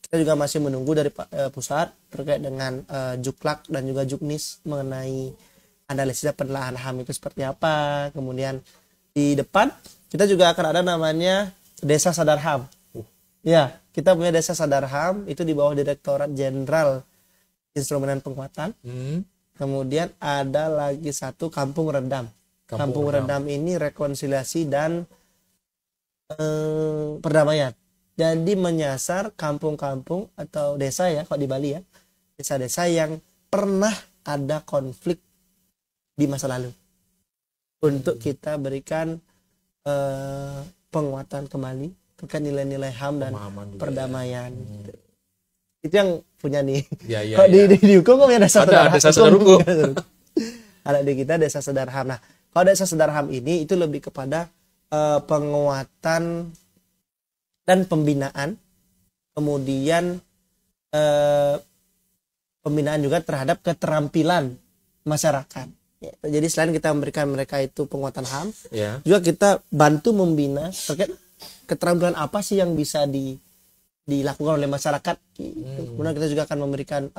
kita juga masih menunggu dari pusat terkait dengan Juklak dan juga Juknis mengenai analisis penelaahan HAM itu seperti apa. Kemudian di depan kita juga akan ada namanya Desa Sadar HAM. Ya, kita punya Desa Sadar HAM itu di bawah Direktorat Jenderal Instrumen dan Penguatan. Kemudian ada lagi satu Kampung Redam. Kampung Redam ini rekonsiliasi dan perdamaian. Jadi menyasar kampung-kampung atau desa ya, kalau di Bali ya, desa-desa yang pernah ada konflik di masa lalu. Untuk kita berikan penguatan kembali terkait nilai-nilai HAM dan perdamaian. Itu yang punya nih. Kalau di hukum kok punya Desa Sadar Hukum. Ada di kita Desa Sadar HAM. Nah, kalau Desa Sadar HAM ini itu lebih kepada penguatan dan pembinaan, kemudian pembinaan juga terhadap keterampilan masyarakat. Jadi selain kita memberikan mereka itu penguatan HAM, juga kita bantu membina terkait keterampilan apa sih yang bisa dilakukan oleh masyarakat. Kemudian kita juga akan memberikan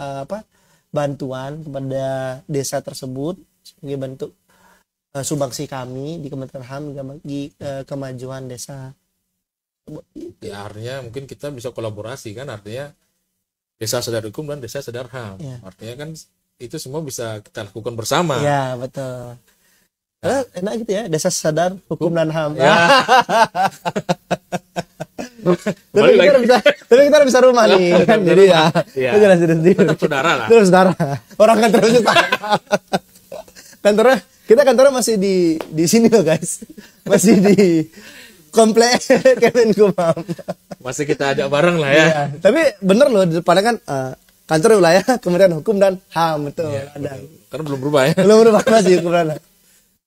bantuan kepada desa tersebut sebagai bentuk sumbangsi kami di Kementerian HAM bagi kemajuan desa Ya, artinya mungkin kita bisa kolaborasi kan, artinya desa sadar hukum dan desa sadar HAM. Ya. Artinya kan itu semua bisa kita lakukan bersama. Ya, betul. Enak gitu ya, desa sadar hukum dan HAM. Ya. Tapi kita bisa rumah nih kan, jadi ya. Iya. Itu jelas sendiri. Tetap saudara lah. Terus saudara. Orang kantornya kantornya kita kantornya masih di sini loh guys. Masih di komplek Kemenkumham. Masih kita ajak bareng lah ya. Iya. Tapi bener loh, di depannya kan kantor wilayah Kementerian Hukum dan HAM itu ada. Karena belum berubah ya. Belum berubah masih hukum dan HAM.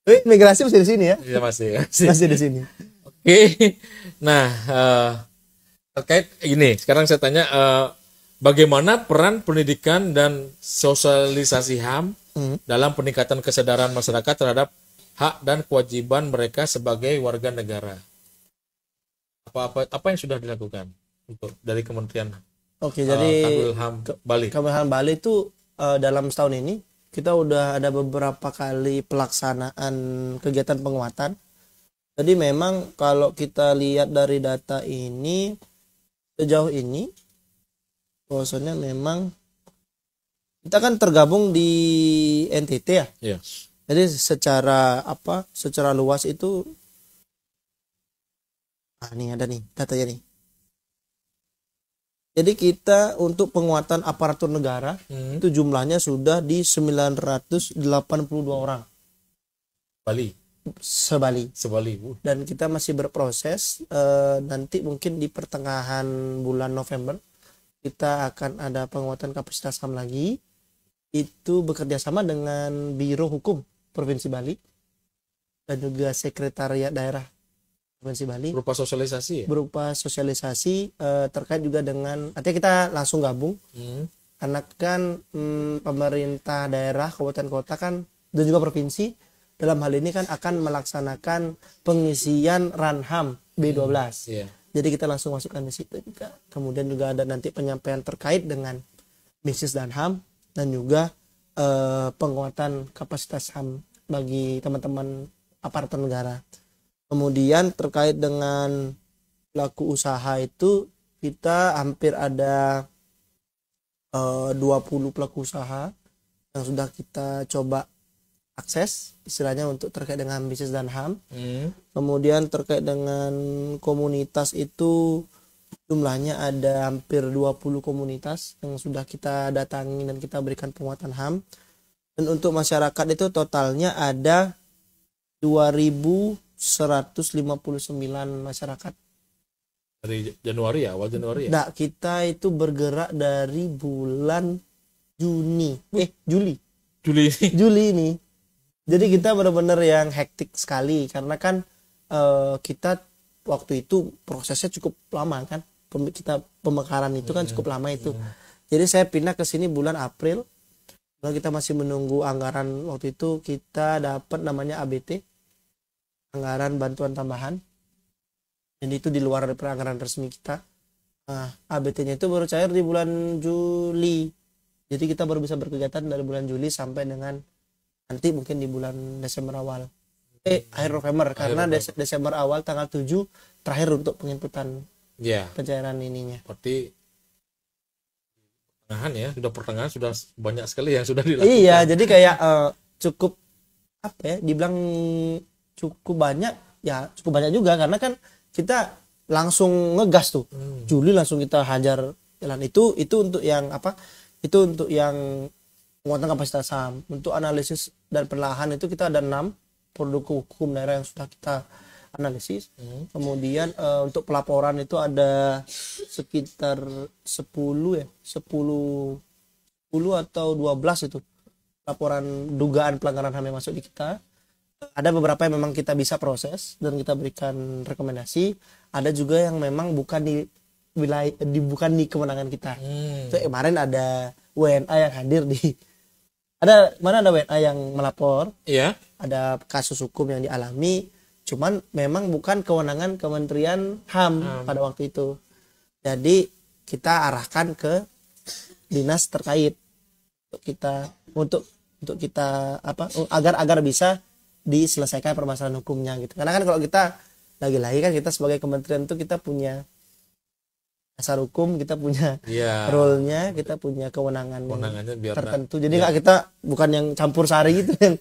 Tapi migrasi masih di sini ya. Iya masih. Masih di sini. Oke. Nah, terkait ini, sekarang saya tanya bagaimana peran pendidikan dan sosialisasi HAM dalam peningkatan kesadaran masyarakat terhadap hak dan kewajiban mereka sebagai warga negara. Apa yang sudah dilakukan untuk dari Kementerian Oke, jadi Kanwil HAM Bali? Kanwil HAM Bali itu dalam setahun ini kita udah ada beberapa kali pelaksanaan kegiatan penguatan. Jadi memang kalau kita lihat dari data ini sejauh ini bahwasanya memang kita kan tergabung di NTT ya. Iya. Jadi secara luas itu nih ada nih datanya nih. Jadi kita untuk penguatan aparatur negara itu jumlahnya sudah di 982 orang. Bali. Sebali. Dan kita masih berproses, nanti mungkin di pertengahan bulan November kita akan ada penguatan kapasitas HAM lagi. Itu bekerja sama dengan Biro Hukum Provinsi Bali dan juga Sekretariat Daerah Provinsi Bali. Berupa sosialisasi ya? Berupa sosialisasi terkait juga dengan, artinya kita langsung gabung. Karena kan pemerintah daerah, kabupaten kota kan dan juga provinsi dalam hal ini kan akan melaksanakan pengisian Ranham B12. Jadi kita langsung masukkan di situ juga. Kemudian juga ada nanti penyampaian terkait dengan bisnis dan HAM dan juga penguatan kapasitas HAM bagi teman-teman aparatur negara. Kemudian terkait dengan pelaku usaha itu kita hampir ada 20 pelaku usaha yang sudah kita coba akses istilahnya untuk terkait dengan bisnis dan HAM. Kemudian terkait dengan komunitas itu jumlahnya ada hampir 20 komunitas yang sudah kita datangi dan kita berikan penguatan HAM. Dan untuk masyarakat itu totalnya ada 2.159 masyarakat. Dari Januari ya, awal Januari ya? Nah, kita itu bergerak dari bulan Juli ini. Jadi kita benar-benar yang hektik sekali karena kan kita waktu itu prosesnya cukup lama kan. Kita pemekaran itu kan cukup lama itu. Jadi saya pindah ke sini bulan April. Lalu kita masih menunggu anggaran, waktu itu kita dapat namanya ABT, anggaran bantuan tambahan. Jadi itu di luar dari anggaran resmi kita. Nah, ABT-nya itu baru cair di bulan Juli. Jadi kita baru bisa berkegiatan dari bulan Juli sampai dengan nanti mungkin di bulan Desember awal. Akhir November karena Desember awal tanggal 7 terakhir untuk penginputan pencairan ininya. Berarti pertengahan sudah banyak sekali yang sudah dilakukan. Iya, jadi kayak cukup dibilang cukup banyak juga karena kan kita langsung ngegas tuh. Juli langsung kita hajar jalan itu untuk yang Itu untuk yang penguatan kapasitas HAM. Untuk analisis dan penelahan itu kita ada 6 produk hukum daerah yang sudah kita analisis. Kemudian untuk pelaporan itu ada sekitar 10 atau 12 itu laporan dugaan pelanggaran HAM yang masuk di kita. Ada beberapa yang memang kita bisa proses dan kita berikan rekomendasi. Ada juga yang memang bukan di kemenangan kita. So, kemarin ada WNA yang hadir ada WNA yang melapor. Iya. Ada kasus hukum yang dialami, cuman memang bukan kewenangan Kementerian HAM pada waktu itu. Jadi kita arahkan ke dinas terkait untuk kita agar bisa diselesaikan permasalahan hukumnya gitu. Karena kan kalau kita lagi-lagi kan kita sebagai kementerian itu kita punya dasar hukum, kita punya Iya. role-nya, kita punya kewenangan Kewenangannya biar tertentu. Jadi nggak kita bukan yang campur sari gitu yang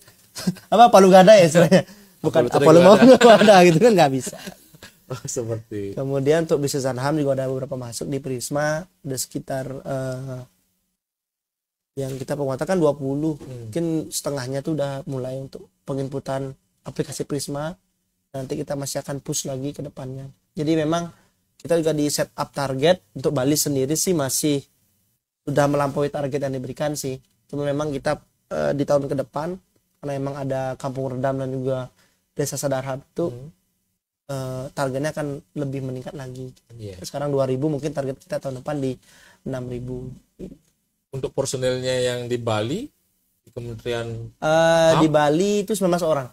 apa palu gada ya istilahnya. Bukan apa lu mau ada gitu kan nggak bisa. seperti. Kemudian untuk bisnis dan HAM juga ada beberapa masuk di Prisma, ada sekitar yang kita penguatan kan 20, mungkin setengahnya tuh udah mulai untuk penginputan aplikasi Prisma. Nanti kita masih akan push lagi ke depannya. Jadi memang kita juga di set up target untuk Bali sendiri sih masih sudah melampaui target yang diberikan sih. Cuma memang kita di tahun ke depan karena memang ada Kampung Redam dan juga Desa Sadarhab itu targetnya akan lebih meningkat lagi. Yeah. Sekarang 2000, mungkin target kita tahun depan di 6000. Untuk personelnya yang di Bali di Kementerian Di Bali itu 19 orang.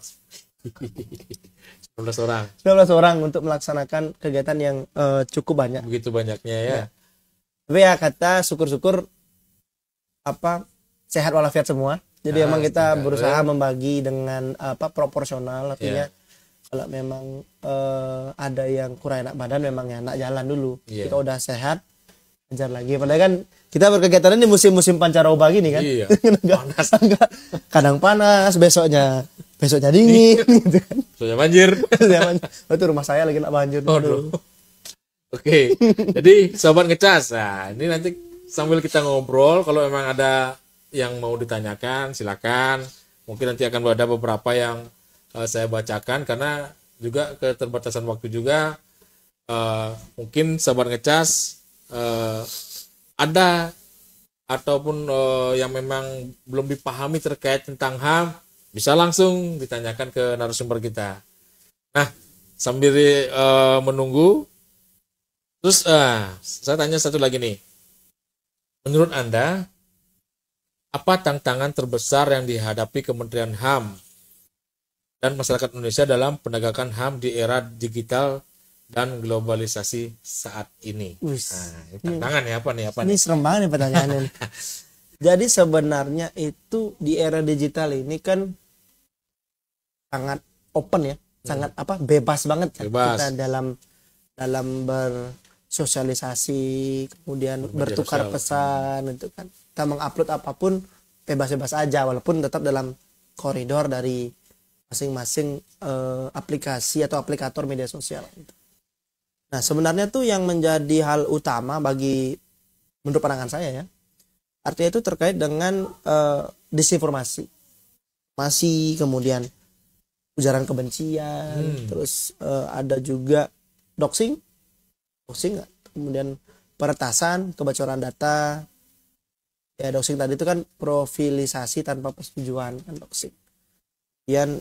19 orang. 19 orang untuk melaksanakan kegiatan yang cukup banyak. Begitu banyaknya ya. Tapi ya kata syukur-syukur sehat walafiat semua. Jadi memang kita berusaha membagi dengan proporsional, artinya kalau memang ada yang kurang enak badan memang ya enak jalan dulu. Kita udah sehat, ajar lagi. Padahal kan kita berkegiatan di musim-musim pancaroba gini kan. Iya. Panas. Kadang panas, besoknya dingin gitu kan. Soalnya banjir. Itu rumah saya lagi nak banjir dulu. Oke. Jadi sobat ngecas, nah ini nanti sambil kita ngobrol, kalau memang ada yang mau ditanyakan silakan. Mungkin nanti akan ada beberapa yang saya bacakan karena juga keterbatasan waktu juga. Mungkin sobat ngecas ada ataupun yang memang belum dipahami terkait tentang HAM, bisa langsung ditanyakan ke narasumber kita. Nah, sambil menunggu, terus saya tanya satu lagi nih. Menurut Anda, apa tantangan terbesar yang dihadapi Kementerian HAM dan masyarakat Indonesia dalam penegakan HAM di era digital dan globalisasi saat ini? Tantangan ya apa nih? Ini serem banget nih pertanyaannya. Jadi sebenarnya itu di era digital ini kan sangat open ya, sangat bebas banget kan kita dalam bersosialisasi, kemudian bertukar pesan itu kan. Kita mengupload apapun bebas-bebas aja walaupun tetap dalam koridor dari masing-masing aplikasi atau aplikator media sosial gitu. Nah, sebenarnya tuh yang menjadi hal utama menurut pandangan saya ya, artinya itu terkait dengan disinformasi, kemudian ujaran kebencian, terus ada juga doxing, kemudian peretasan, kebocoran data. Ya, doxing tadi itu kan profilisasi tanpa persetujuan kan doxing. Kemudian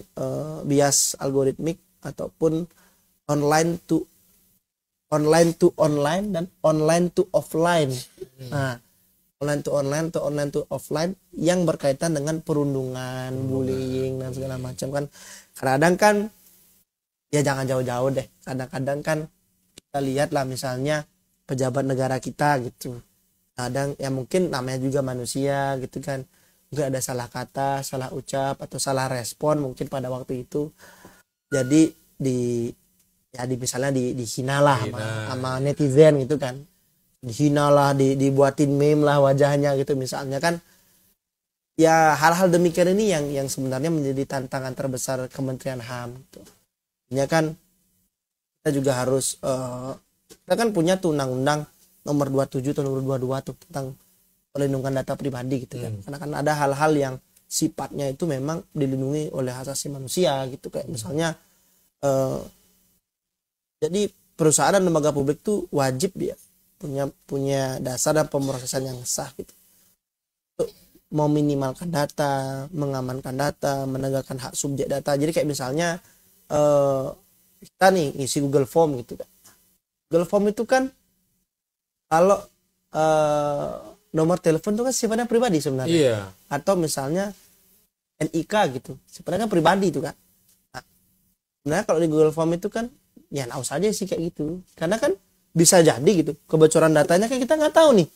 bias algoritmik ataupun online to online dan online to offline. Nah, online to offline yang berkaitan dengan perundungan, bullying dan segala macam kan. Kadang kan ya jangan jauh-jauh deh. Kadang-kadang kan kita lihat lah misalnya pejabat negara kita gitu. Kadang ya mungkin namanya juga manusia gitu kan. Mungkin ada salah kata, salah ucap atau salah respon mungkin pada waktu itu. Jadi misalnya dihina lah sama netizen gitu kan, dihina lah, dibuatin meme lah wajahnya gitu misalnya kan. Ya hal-hal demikian ini yang sebenarnya menjadi tantangan terbesar Kementerian HAM gitu. Ya kan kita juga harus kita kan punya tuh undang-undang nomor 27 atau nomor 22 tuh tentang perlindungan data pribadi gitu kan. Karena kan ada hal-hal yang sifatnya itu memang dilindungi oleh hak asasi manusia gitu, kayak misalnya jadi perusahaan dan lembaga publik tuh wajib dia punya dasar dan pemrosesan yang sah gitu. Untuk meminimalkan data, mengamankan data, menegakkan hak subjek data. Jadi kayak misalnya kita nih ngisi Google Form gitu kan. Google Form itu kan kalau nomor telepon itu kan sifatnya pribadi sebenarnya. Iya. Atau misalnya NIK gitu, sebenarnya kan pribadi itu kan. Nah, sebenarnya kalau di Google Form itu kan ya naus aja sih kayak gitu, karena kan bisa jadi gitu kebocoran datanya kan kita nggak tahu nih,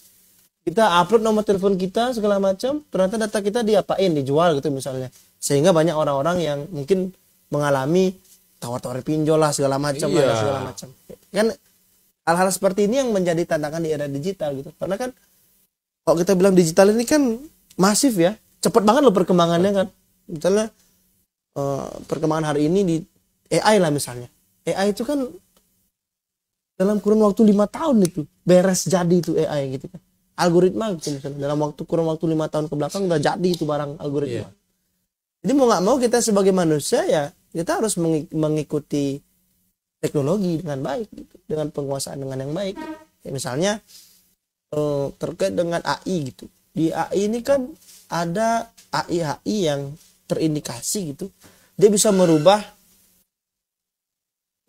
kita upload nomor telepon kita segala macam, ternyata data kita diapain, dijual gitu misalnya, sehingga banyak orang-orang yang mungkin mengalami tawar-tawar pinjol lah segala macam Iya. ada segala macam. Kan hal-hal seperti ini yang menjadi tantangan di era digital gitu. Karena kan kalau kita bilang digital ini kan masif ya, cepat banget loh perkembangannya kan. Misalnya perkembangan hari ini di AI lah misalnya. AI itu kan dalam kurun waktu 5 tahun itu beres jadi itu AI gitu kan. Algoritma gitu misalnya dalam kurun waktu 5 tahun ke belakang udah jadi itu barang algoritma. Iya. Jadi mau nggak mau kita sebagai manusia ya kita harus mengikuti teknologi dengan baik gitu, dengan penguasaan dengan yang baik. Ya, misalnya terkait dengan AI gitu. Di AI ini kan ada AI yang terindikasi gitu. Dia bisa merubah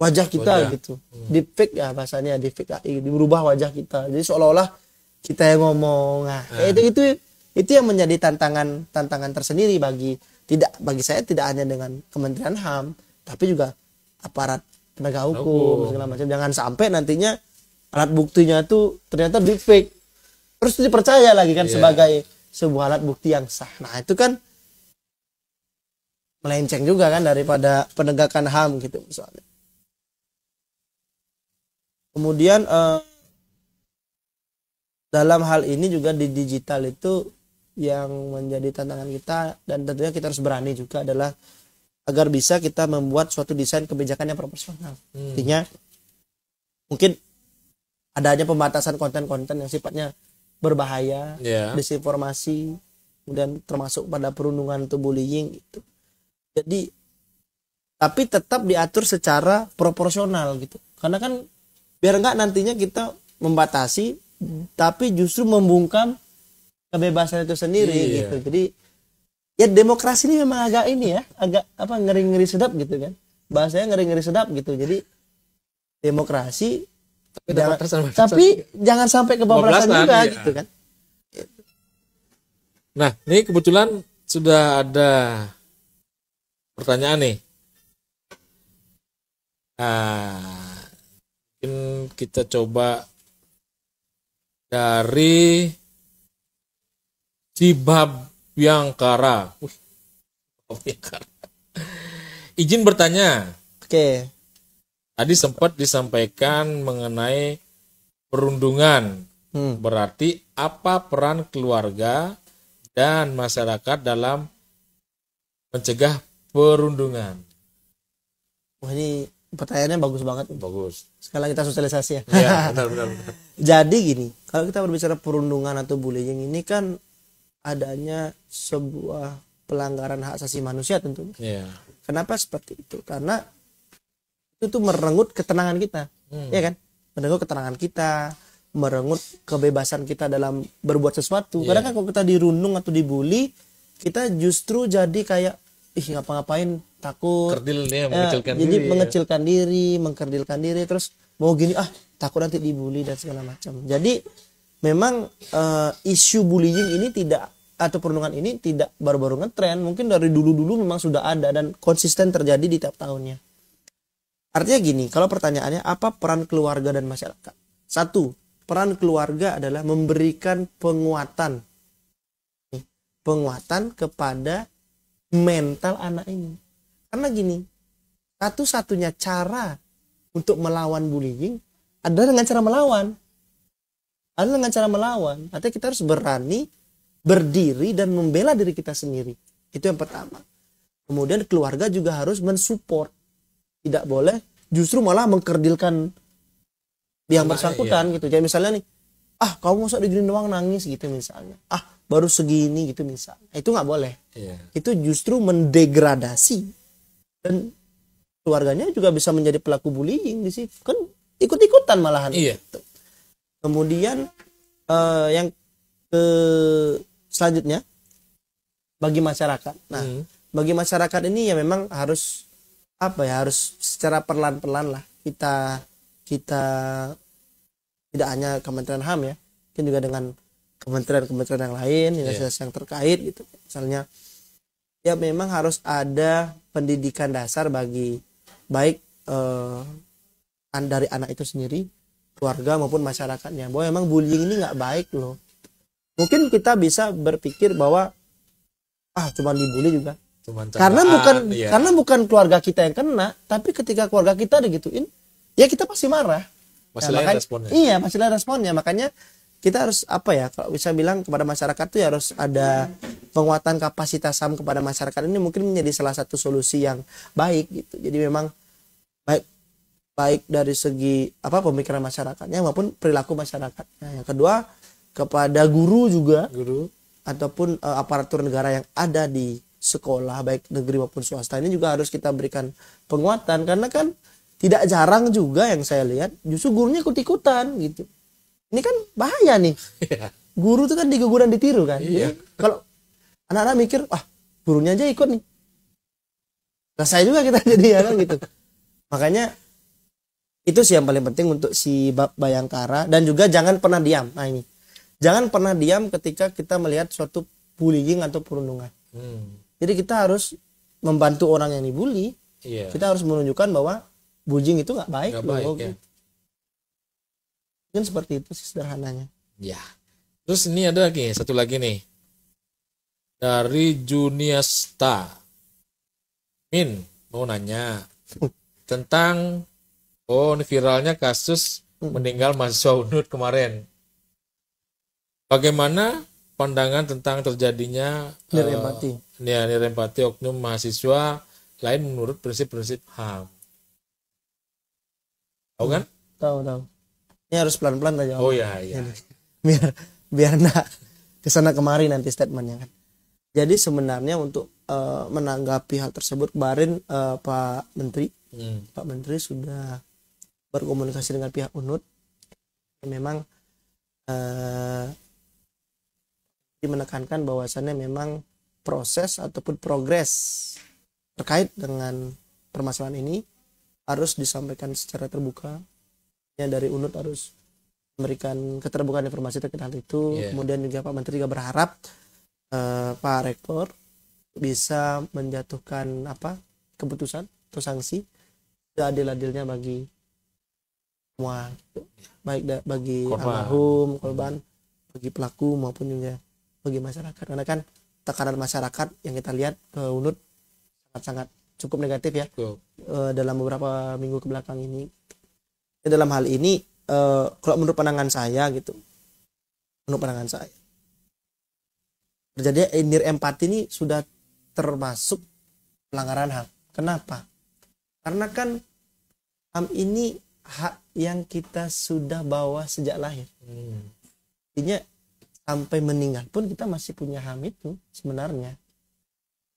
wajah kita gitu. Deepfake ya bahasanya, deepfake AI, merubah wajah kita. Jadi seolah-olah kita yang ngomong. Nah, itu yang menjadi tantangan tersendiri bagi saya tidak hanya dengan Kementerian HAM, tapi juga aparat penegak hukum segala macam. Jangan sampai nantinya alat buktinya tuh ternyata deepfake. Terus dipercaya lagi kan sebagai sebuah alat bukti yang sah. Nah, itu kan melenceng juga kan daripada penegakan HAM gitu misalnya. Kemudian dalam hal ini juga di digital itu yang menjadi tantangan kita dan tentunya kita harus berani juga adalah agar bisa kita membuat suatu desain kebijakan yang proporsional. Artinya mungkin adanya pembatasan konten-konten yang sifatnya berbahaya, disinformasi, kemudian termasuk pada perundungan atau bullying gitu. Jadi tapi tetap diatur secara proporsional gitu. Karena kan biar enggak nantinya kita membatasi tapi justru membungkam kebebasan itu sendiri gitu. Jadi ya demokrasi ini memang agak ini ya, agak ngeri-ngeri sedap gitu kan. Bahasanya ngeri-ngeri sedap gitu. Jadi demokrasi tapi jangan sampai kebablasan juga gitu kan. Nah, ini kebetulan sudah ada pertanyaan nih. Mungkin kita coba dari Cibab Biangkara. Izin bertanya. Oke. Tadi sempat disampaikan mengenai perundungan. Berarti apa peran keluarga dan masyarakat dalam mencegah perundungan? Wah, ini pertanyaannya bagus banget. Bagus. Sekali kita sosialisasi ya. Iya, benar. Jadi gini, kalau kita berbicara perundungan atau bullying ini kan adanya sebuah pelanggaran hak asasi manusia tentunya. Iya. Kenapa seperti itu? Karena itu tuh merenggut ketenangan kita, ya kan? Merenggut ketenangan kita, merenggut kebebasan kita dalam berbuat sesuatu. Karena kan kalau kita dirundung atau dibully, kita justru jadi kayak ngapa-ngapain takut. Kerdil nih, mengecilkan jadi diri. mengecilkan diri, mengkerdilkan diri, terus mau gini takut nanti dibully dan segala macam. Jadi memang isu bullying ini tidak atau perundungan ini tidak baru-baru ngetren, mungkin dari dulu-dulu memang sudah ada dan konsisten terjadi di tiap tahunnya. Artinya gini, kalau pertanyaannya apa peran keluarga dan masyarakat? Satu, peran keluarga adalah memberikan penguatan kepada mental anak ini. Karena gini, satu-satunya cara untuk melawan bullying adalah dengan cara melawan. Artinya kita harus berani berdiri dan membela diri kita sendiri. Itu yang pertama. Kemudian keluarga juga harus mensupport. Tidak boleh justru malah mengkerdilkan yang bersangkutan gitu. Jadi misalnya nih, kamu masa digini doang nangis gitu misalnya. Baru segini gitu misalnya. Itu nggak boleh. Itu justru mendegradasi. Dan keluarganya juga bisa menjadi pelaku bullying di situ. Kan ikut-ikutan malahan. Gitu. Kemudian yang selanjutnya bagi masyarakat. Nah, bagi masyarakat ini ya memang harus harus secara perlahan-perlahan lah kita tidak hanya Kementerian HAM ya, mungkin juga dengan kementerian-kementerian yang lain, yang terkait gitu. Misalnya ya memang harus ada pendidikan dasar bagi baik dari anak itu sendiri, keluarga maupun masyarakatnya, bahwa memang bullying ini nggak baik loh. Mungkin kita bisa berpikir bahwa cuman dibully juga Cuman karena bukan keluarga kita yang kena, tapi ketika keluarga kita digituin, ya kita pasti marah. Pasti lain responnya. Iya, pasti lain responnya. Makanya kita harus apa ya, kalau bisa bilang kepada masyarakat tuh ya harus ada penguatan kapasitas HAM kepada masyarakat. Ini mungkin menjadi salah satu solusi yang baik gitu. Jadi memang baik dari segi pemikiran masyarakatnya maupun perilaku masyarakatnya. Yang kedua, kepada guru juga, ataupun aparatur negara yang ada di sekolah baik negeri maupun swasta, ini juga harus kita berikan penguatan, karena kan tidak jarang juga yang saya lihat justru gurunya ikut-ikutan gitu. Ini kan bahaya nih. Guru itu kan digugur dan ditiru kan. Jadi, kalau anak-anak mikir, gurunya aja ikut nih, selesai juga kita jadi ya kan gitu. Makanya itu sih yang paling penting untuk si Bayangkara, dan juga jangan pernah diam. Nah ini, jangan pernah diam ketika kita melihat suatu bullying atau perundungan. Jadi kita harus membantu orang yang dibully. Kita harus menunjukkan bahwa bullying itu nggak baik. Ya. Mungkin seperti itu sih sederhananya. Ya. Terus ini ada lagi satu lagi nih dari Juniasta. Min mau nanya tentang ini viralnya kasus meninggal mahasiswa UNUD kemarin. Bagaimana pandangan tentang terjadinya nirempati oknum mahasiswa lain menurut prinsip-prinsip HAM? Tahu kan? Tahu. Ini harus pelan-pelan aja. Oh iya. Biar enggak kesana kemari nanti statementnya kan. Jadi sebenarnya untuk menanggapi hal tersebut kemarin Pak Menteri sudah berkomunikasi dengan pihak UNUD. Memang menekankan bahwasannya memang proses ataupun progres terkait dengan permasalahan ini harus disampaikan secara terbuka. Ya, dari UNUD harus memberikan keterbukaan informasi terkait hal itu. Kemudian juga Pak Menteri juga berharap Pak Rektor bisa menjatuhkan keputusan atau sanksi seadil-adilnya bagi semua, baik bagi almarhum, korban, bagi pelaku maupun juga bagi masyarakat. Karena kan tekanan masyarakat yang kita lihat ke UNUD sangat-sangat cukup negatif ya. Dalam beberapa minggu ke belakang ini. Dalam hal ini kalau menurut pandangan saya terjadi empati ini sudah termasuk pelanggaran HAM. Kenapa? Karena kan HAM ini hak yang kita sudah bawa sejak lahir. Artinya sampai meninggal pun kita masih punya HAM itu sebenarnya.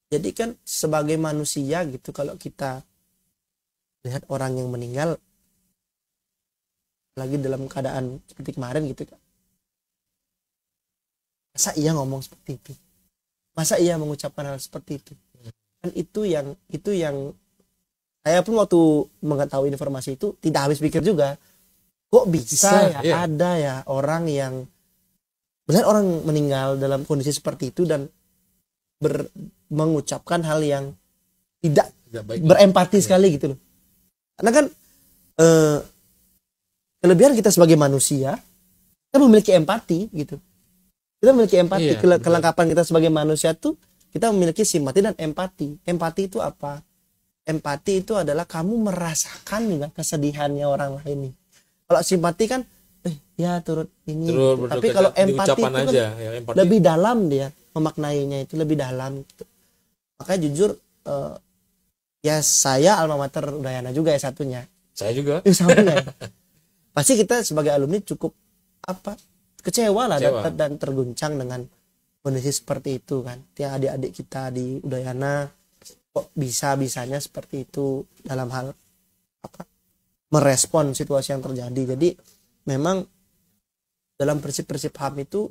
Jadi kan sebagai manusia gitu, kalau kita lihat orang yang meninggal lagi dalam keadaan seperti kemarin gitu kan, masa iya ngomong seperti itu, masa iya mengucapkan hal seperti itu kan? Itu yang saya pun waktu mengetahui informasi itu tidak habis pikir juga, kok bisa ya ada ya orang yang benar orang meninggal dalam kondisi seperti itu dan mengucapkan hal yang tidak berempati sekali gitu loh. Karena kan kelebihan kita sebagai manusia, kita memiliki empati gitu. Kita memiliki empati. Kelengkapan kita sebagai manusia tuh kita memiliki simpati dan empati. Empati itu apa? Empati itu adalah kamu merasakan juga kesedihannya orang lain nih. Kalau simpati kan ya turut ini. Tapi kalau empati itu kan empati lebih dalam, dia memaknainya itu lebih dalam gitu. Makanya jujur ya saya alma mater Udayana juga ya satunya. Saya juga. Pasti kita sebagai alumni cukup kecewa lah dan terguncang dengan kondisi seperti itu kan. Yang adik-adik kita di Udayana kok bisa-bisanya seperti itu dalam hal merespon situasi yang terjadi. Jadi memang dalam prinsip-prinsip HAM itu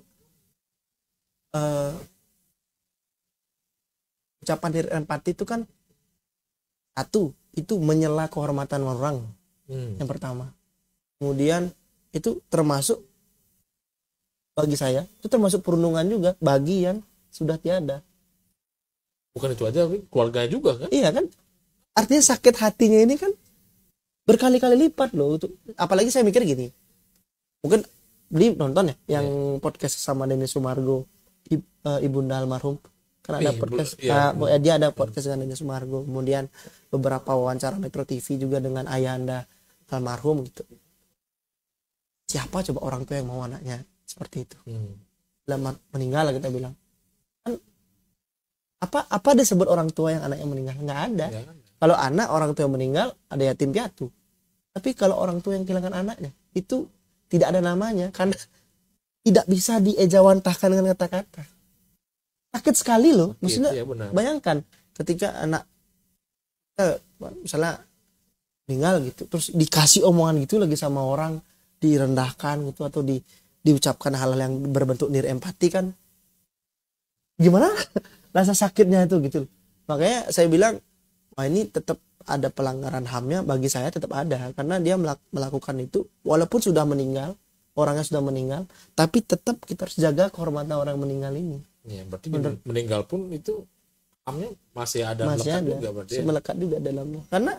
ucapan diri empati itu kan itu menyela kehormatan orang yang pertama. Kemudian itu termasuk bagi saya itu termasuk perundungan juga bagi yang sudah tiada. Bukan itu aja, keluarganya juga kan? Iya kan? Artinya sakit hatinya ini kan berkali-kali lipat loh. Apalagi saya mikir gini, mungkin beli nonton ya yang podcast sama Denny Sumargo, ibunda almarhum. Kan ada Ih, podcast, iya. dia ada podcast dengan Deddy Sumargo, kemudian beberapa wawancara Metro TV juga dengan ayahanda almarhum gitu. Siapa coba orang tua yang mau anaknya seperti itu? Lama meninggal kita bilang. Kan apa disebut orang tua yang anaknya meninggal? Nggak ada. Ya. Kalau anak orang tua yang meninggal ada yatim piatu. Tapi kalau orang tua yang kehilangan anaknya itu tidak ada namanya karena tidak bisa diejawantahkan dengan kata-kata. Sakit sekali loh. Maksudnya Iya, benar. bayangkan ketika anak misalnya meninggal gitu, terus dikasih omongan gitu lagi sama orang, direndahkan gitu atau diucapkan hal-hal yang berbentuk nir empati, kan gimana rasa sakitnya itu gitu. Makanya saya bilang, wah ini tetap ada pelanggaran HAM-nya, bagi saya tetap ada karena dia melakukan itu walaupun sudah meninggal, orangnya sudah meninggal, tapi tetap kita harus jaga kehormatan orang meninggal ini. Ya, berarti meninggal pun itu HAM-nya masih ada, Masih melekat ada, juga berarti. Ya? melekat juga dalamnya. Karena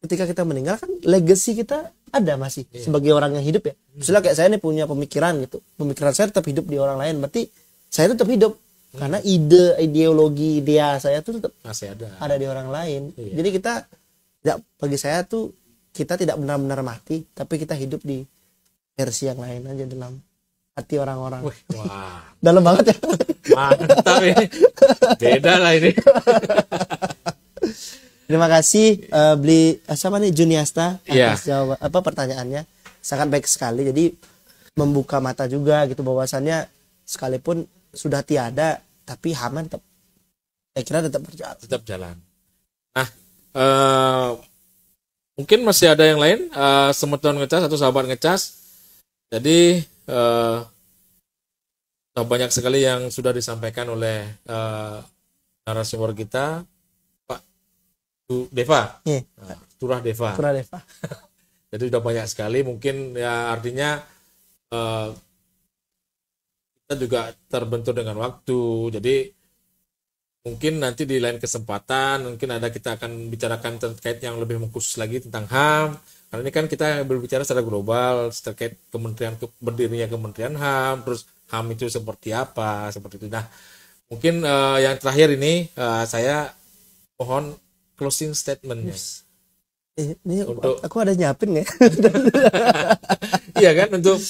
ketika kita meninggal kan legacy kita ada masih sebagai orang yang hidup ya. Misalnya kayak saya nih punya pemikiran gitu, pemikiran saya tetap hidup di orang lain, berarti saya tetap hidup karena ideologi dia saya tuh tetap Masih ada di orang lain. Iya. Jadi kita bagi saya tuh kita tidak benar-benar mati, tapi kita hidup di versi yang lain aja dalam hati orang-orang. Wih, wah, Dalam banget ya. mantap ini. Beda lah ini. Terima kasih beli siapa nih Juniasta Iya. atas jawab pertanyaannya, sangat baik sekali. Jadi membuka mata juga gitu bahwasannya sekalipun sudah tiada tapi HAM tetap, saya kira tetap berjalan. Tetap jalan. Nah, mungkin masih ada yang lain, Semeton Ngecas atau sahabat Ngecas. Jadi banyak sekali yang sudah disampaikan oleh narasumber kita, Pak Deva, Iya. Turah Deva. Surah Deva. Jadi sudah banyak sekali, mungkin ya artinya kita juga terbentur dengan waktu. Jadi mungkin nanti di lain kesempatan mungkin kita akan bicarakan terkait yang lebih khusus lagi tentang HAM. Karena ini kan kita berbicara secara global terkait berdirinya Kementerian HAM, terus HAM itu seperti apa, seperti itu. Nah, mungkin yang terakhir ini saya mohon closing statement-nya. Ini Untuk- aku ada nyiapin nggak? Iya kan, untuk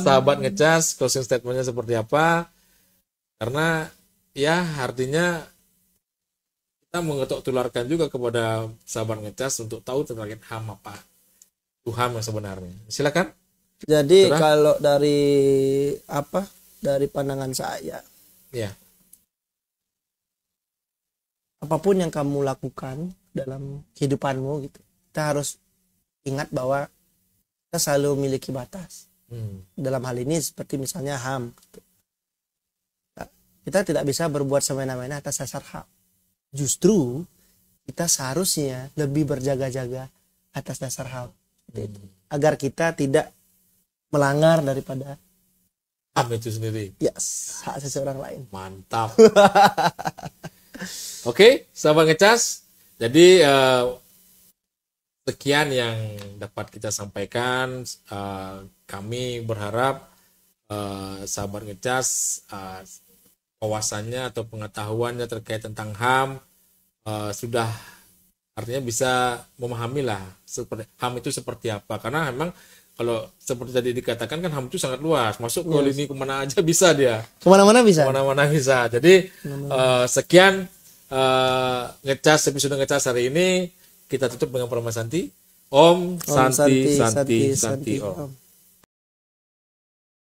sahabat Ngecas closing statement-nya seperti apa? Karena ya artinya kita mengetok tularkan juga kepada sahabat Ngecas untuk tahu terkait HAM apa itu HAM yang sebenarnya. Silakan. Jadi Surah? kalau dari pandangan saya, Ya. apapun yang kamu lakukan dalam kehidupanmu gitu, kita harus ingat bahwa kita selalu memiliki batas. Dalam hal ini seperti misalnya HAM gitu. Kita tidak bisa berbuat semena-mena atas dasar HAM. Justru kita seharusnya lebih berjaga-jaga atas dasar HAM gitu. Agar kita tidak melanggar daripada HAM itu sendiri. hak seseorang lain. Mantap. Oke, sahabat Ngecas. Jadi sekian yang dapat kita sampaikan. Kami berharap sahabat Ngecas wawasannya atau pengetahuannya terkait tentang HAM sudah artinya bisa memahami lah seperti HAM itu seperti apa. Karena memang kalau seperti tadi dikatakan kan HAM itu sangat luas, masuk ke lini kemana aja bisa dia. Kemana-mana bisa. Kemana-mana bisa. Jadi sekian Ngecas episode Ngecas hari ini, kita tutup dengan permasalahan Santi. Om Santi Santi Santi Om.